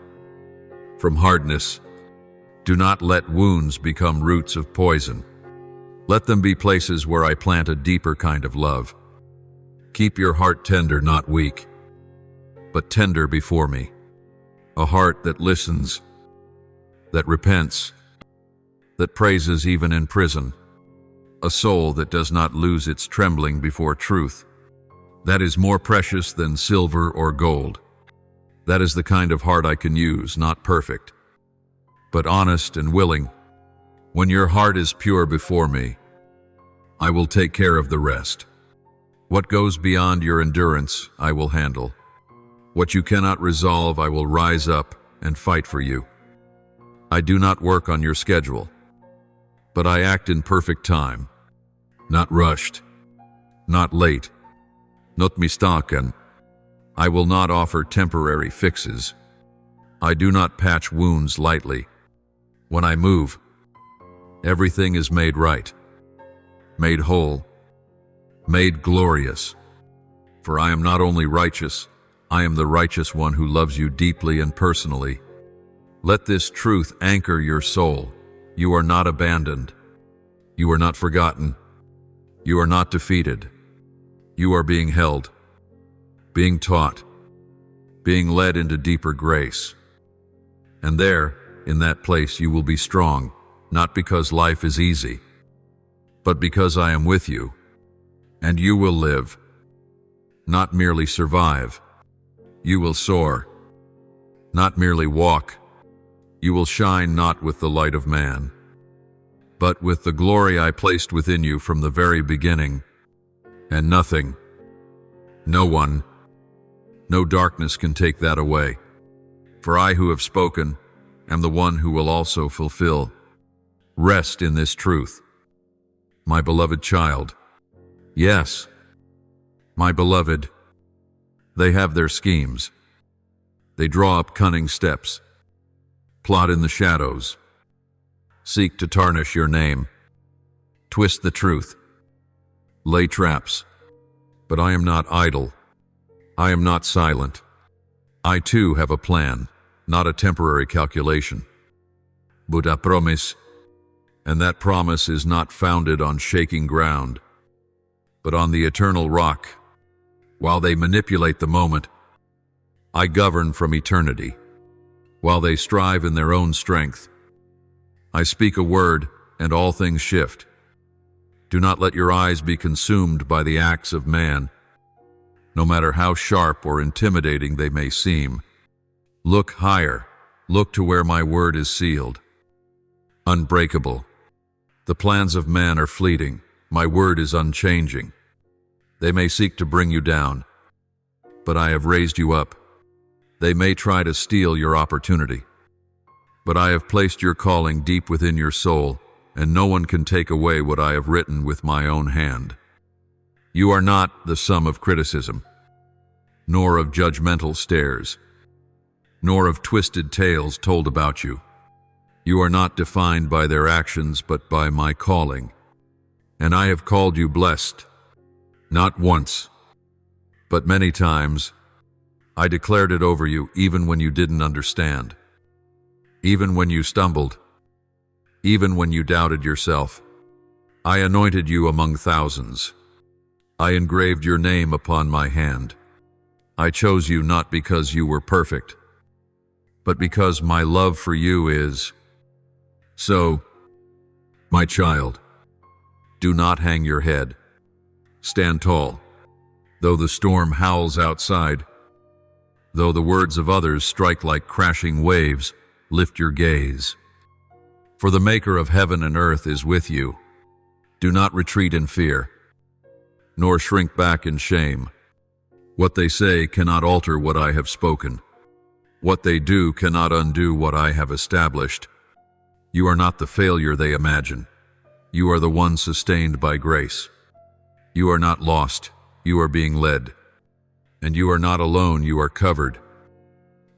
from hardness. Do not let wounds become roots of poison. Let them be places where I plant a deeper kind of love. Keep your heart tender, not weak, but tender before me. A heart that listens, that repents, that praises even in prison. A soul that does not lose its trembling before truth. That is more precious than silver or gold. That is the kind of heart I can use, not perfect, but honest and willing. When your heart is pure before me, I will take care of the rest. What goes beyond your endurance, I will handle. What you cannot resolve, I will rise up and fight for you. I do not work on your schedule, but I act in perfect time, not rushed, not late, not mistaken. I will not offer temporary fixes. I do not patch wounds lightly. When I move, everything is made right, made whole, made glorious. For I am not only righteous, I am the righteous one who loves you deeply and personally. Let this truth anchor your soul. You are not abandoned. You are not forgotten. You are not defeated. You are being held, being taught, being led into deeper grace. And there, in that place, you will be strong, not because life is easy, but because I am with you, and you will live, not merely survive. You will soar, not merely walk. You will shine not with the light of man, but with the glory I placed within you from the very beginning. And nothing, no one, no darkness can take that away. For I who have spoken am the one who will also fulfill. Rest in this truth, my beloved child. Yes, my beloved. They have their schemes. They draw up cunning steps, plot in the shadows, seek to tarnish your name, twist the truth, lay traps. But I am not idle. I am not silent. I too have a plan, not a temporary calculation, but a promise. And that promise is not founded on shaking ground, but on the eternal rock. While they manipulate the moment, I govern from eternity. While they strive in their own strength, I speak a word, and all things shift. Do not let your eyes be consumed by the acts of man, no matter how sharp or intimidating they may seem. Look higher. Look to where my word is sealed. Unbreakable. The plans of man are fleeting. My word is unchanging. They may seek to bring you down, but I have raised you up. They may try to steal your opportunity, but I have placed your calling deep within your soul, and no one can take away what I have written with my own hand. You are not the sum of criticism, nor of judgmental stares, nor of twisted tales told about you. You are not defined by their actions, but by my calling. And I have called you blessed, not once, but many times. I declared it over you even when you didn't understand, even when you stumbled, even when you doubted yourself. I anointed you among thousands. I engraved your name upon my hand. I chose you not because you were perfect, but because my love for you is. So, my child, do not hang your head. Stand tall. Though the storm howls outside, though the words of others strike like crashing waves, lift your gaze. For the Maker of heaven and earth is with you. Do not retreat in fear, nor shrink back in shame. What they say cannot alter what I have spoken. What they do cannot undo what I have established. You are not the failure they imagine. You are the one sustained by grace. You are not lost. You are being led. And you are not alone. You are covered.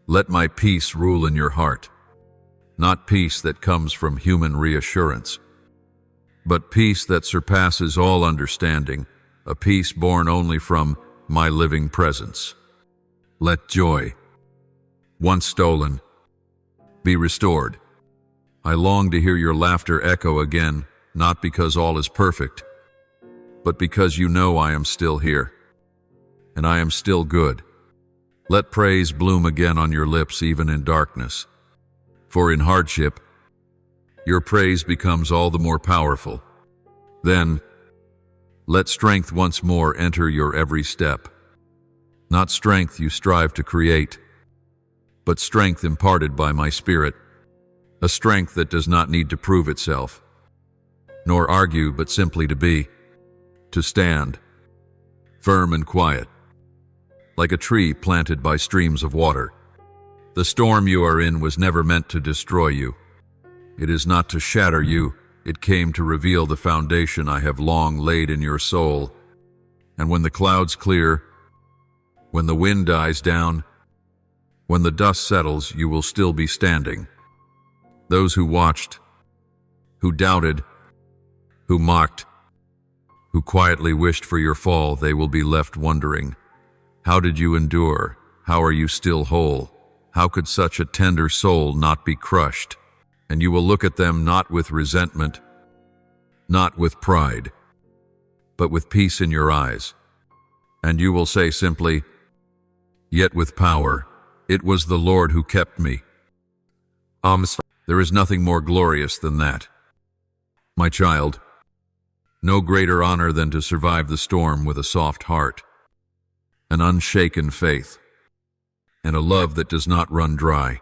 Let my peace rule in your heart. Not peace that comes from human reassurance, but peace that surpasses all understanding, a peace born only from my living presence. Let joy, once stolen, be restored. I long to hear your laughter echo again, not because all is perfect, but because you know I am still here, and I am still good. Let praise bloom again on your lips even in darkness, for in hardship, your praise becomes all the more powerful. Then, let strength once more enter your every step. Not strength you strive to create, but strength imparted by my Spirit, a strength that does not need to prove itself, nor argue, but simply to be, to stand, firm and quiet, like a tree planted by streams of water. The storm you are in was never meant to destroy you. It is not to shatter you. It came to reveal the foundation I have long laid in your soul. And when the clouds clear, when the wind dies down, when the dust settles, you will still be standing. Those who watched, who doubted, who mocked, who quietly wished for your fall, they will be left wondering, how did you endure? How are you still whole? How could such a tender soul not be crushed? And you will look at them not with resentment, not with pride, but with peace in your eyes. And you will say simply, yet with power, it was the Lord who kept me. There is nothing more glorious than that. My child, no greater honor than to survive the storm with a soft heart, an unshaken faith, and a love that does not run dry.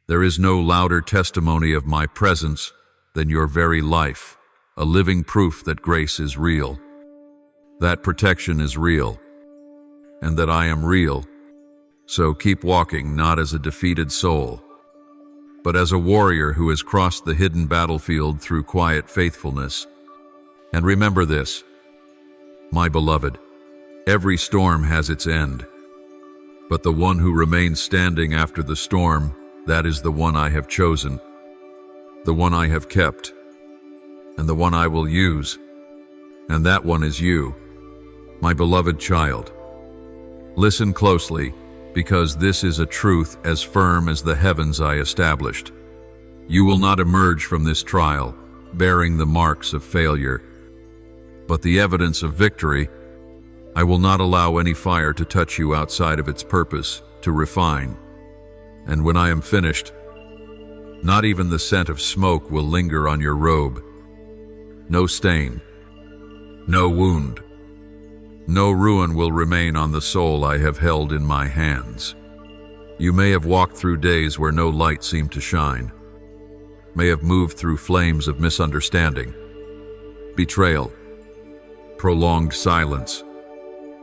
There is no louder testimony of my presence than your very life, a living proof that grace is real, that protection is real, and that I am real. So keep walking not as a defeated soul, but as a warrior who has crossed the hidden battlefield through quiet faithfulness. And remember this, my beloved, every storm has its end, but the one who remains standing after the storm, that is the one I have chosen, the one I have kept, and the one I will use, and that one is you, my beloved child. Listen closely, because this is a truth as firm as the heavens I established. You will not emerge from this trial bearing the marks of failure, but the evidence of victory. I will not allow any fire to touch you outside of its purpose. to refine. And when I am finished, not even the scent of smoke will linger on your robe. No stain, no wound, no ruin will remain on the soul I have held in my hands. You may have walked through days where no light seemed to shine, may have moved through flames of misunderstanding, betrayal, prolonged silence.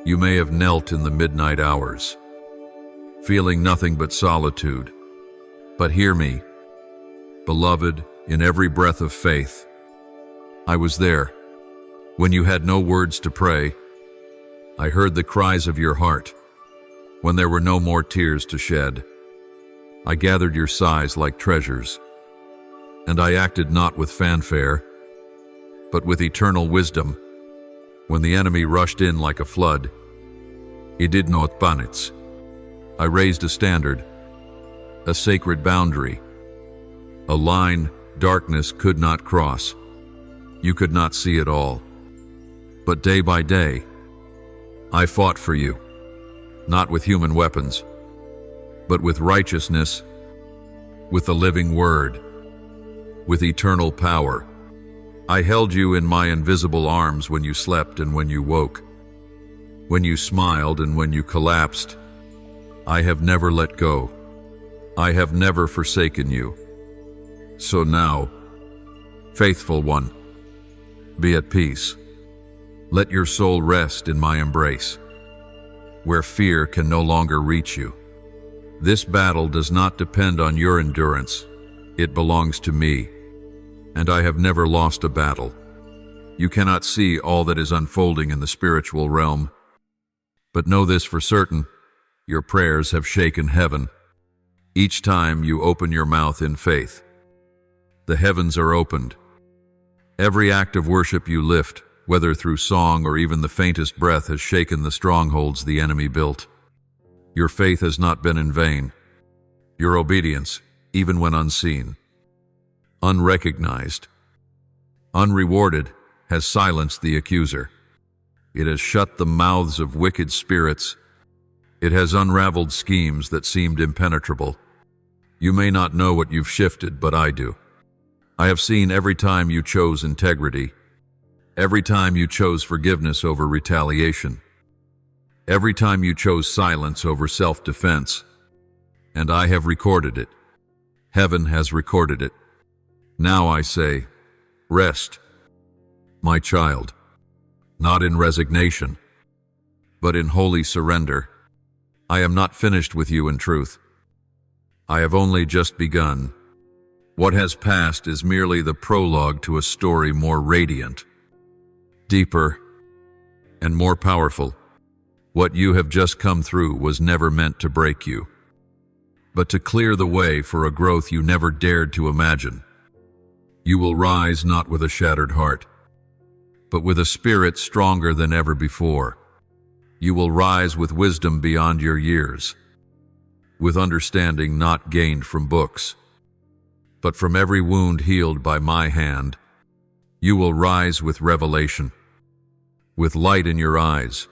You may have knelt in the midnight hours, feeling nothing but solitude. But hear me, beloved, in every breath of faith. I was there. When you had no words to pray, I heard the cries of your heart. When there were no more tears to shed, I gathered your sighs like treasures. And I acted not with fanfare, but with eternal wisdom. When the enemy rushed in like a flood, I did not panic. I raised a standard, a sacred boundary, a line darkness could not cross. You could not see it all. But day by day, I fought for you, not with human weapons, but with righteousness, with the living word, with eternal power. I held you in my invisible arms when you slept and when you woke, when you smiled and when you collapsed. I have never let go. I have never forsaken you. So now, faithful one, be at peace. Let your soul rest in my embrace, where fear can no longer reach you. This battle does not depend on your endurance. It belongs to me, and I have never lost a battle. You cannot see all that is unfolding in the spiritual realm, but know this for certain: your prayers have shaken heaven. Each time you open your mouth in faith, the heavens are opened. Every act of worship you lift, whether through song or even the faintest breath, has shaken the strongholds the enemy built. Your faith has not been in vain. Your obedience, even when unseen, unrecognized, unrewarded, has silenced the accuser. It has shut the mouths of wicked spirits. It has unraveled schemes that seemed impenetrable. You may not know what you've shifted, but I do. I have seen every time you chose integrity, every time you chose forgiveness over retaliation, every time you chose silence over self-defense, and I have recorded it. Heaven has recorded it. Now I say, rest, my child, not in resignation, but in holy surrender. I am not finished with you in truth. I have only just begun. What has passed is merely the prologue to a story more radiant, deeper, and more powerful. What you have just come through was never meant to break you, but to clear the way for a growth you never dared to imagine. You will rise not with a shattered heart, but with a spirit stronger than ever before. You will rise with wisdom beyond your years, with understanding not gained from books, but from every wound healed by my hand. You will rise with revelation, with light in your eyes,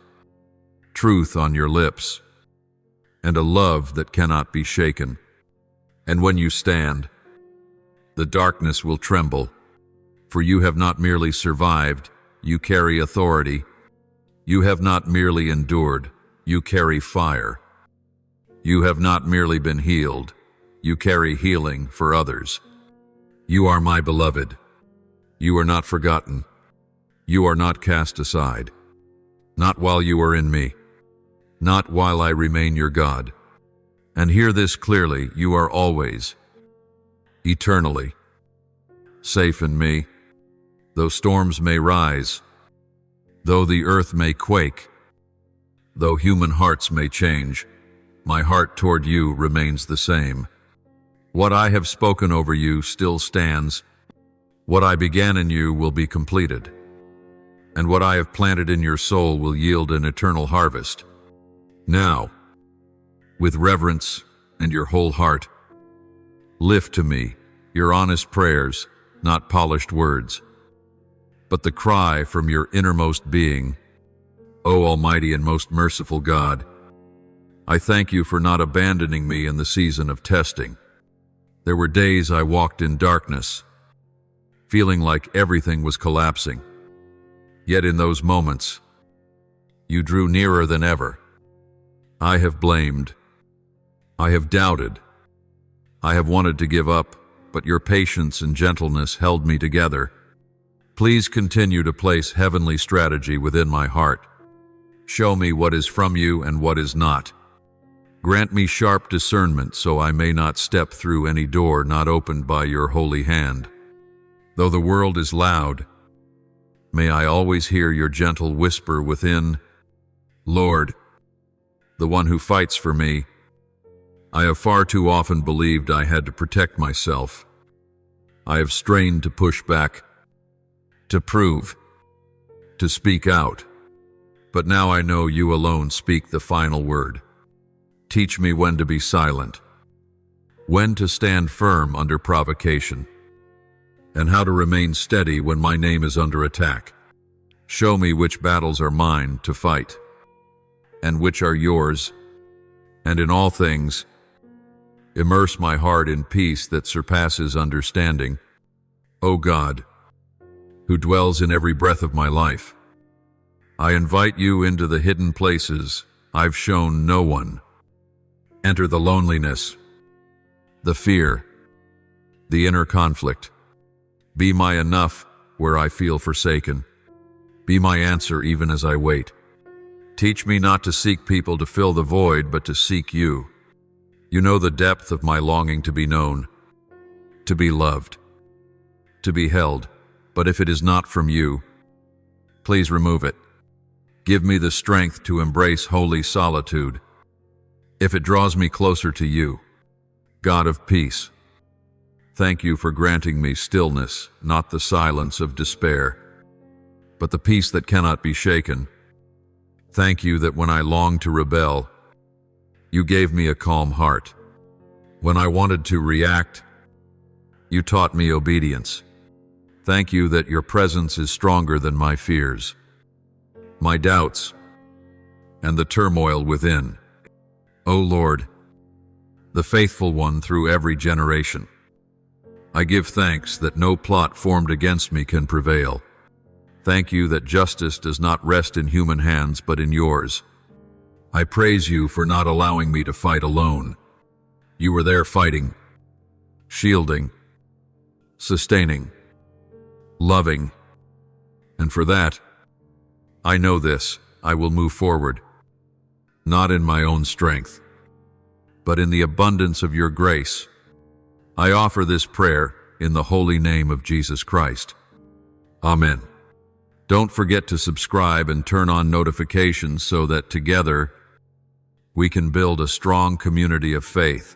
truth on your lips, and a love that cannot be shaken. And when you stand, the darkness will tremble, for you have not merely survived, you carry authority. You have not merely endured, you carry fire. You have not merely been healed, you carry healing for others. You are my beloved. You are not forgotten. You are not cast aside. Not while you are in me. Not while I remain your God. And hear this clearly: you are always, eternally, safe in me. Though storms may rise, though the earth may quake, though human hearts may change, my heart toward you remains the same. What I have spoken over you still stands. What I began in you will be completed, and what I have planted in your soul will yield an eternal harvest. Now, with reverence and your whole heart, lift to me your honest prayers, not polished words, but the cry from your innermost being. O Almighty and most merciful God, I thank you for not abandoning me in the season of testing. There were days I walked in darkness, feeling like everything was collapsing. Yet in those moments, you drew nearer than ever. I have blamed. I have doubted. I have wanted to give up, but your patience and gentleness held me together. Please continue to place heavenly strategy within my heart. Show me what is from you and what is not. Grant me sharp discernment so I may not step through any door not opened by your holy hand. Though the world is loud, may I always hear your gentle whisper within, Lord, the one who fights for me. I have far too often believed I had to protect myself. I have strained to push back, to prove, to speak out. But now I know you alone speak the final word. Teach me when to be silent, when to stand firm under provocation, and how to remain steady when my name is under attack. Show me which battles are mine to fight, and which are yours, and in all things, immerse my heart in peace that surpasses understanding. O God, who dwells in every breath of my life, I invite you into the hidden places I've shown no one. Enter the loneliness, the fear, the inner conflict. Be my enough where I feel forsaken. Be my answer even as I wait. Teach me not to seek people to fill the void, but to seek you. You know the depth of my longing to be known, to be loved, to be held. But if it is not from you, please remove it. Give me the strength to embrace holy solitude. If it draws me closer to you, God of peace, thank you for granting me stillness, not the silence of despair, but the peace that cannot be shaken. Thank you that when I longed to rebel, you gave me a calm heart. When I wanted to react, you taught me obedience. Thank you that your presence is stronger than my fears, my doubts, and the turmoil within. O Lord, the faithful one through every generation, I give thanks that no plot formed against me can prevail. Thank you that justice does not rest in human hands but in yours. I praise you for not allowing me to fight alone. You were there fighting, shielding, sustaining, loving, and for that, I know this, I will move forward, not in my own strength, but in the abundance of your grace. I offer this prayer in the holy name of Jesus Christ. Amen. Don't forget to subscribe and turn on notifications so that together we can build a strong community of faith.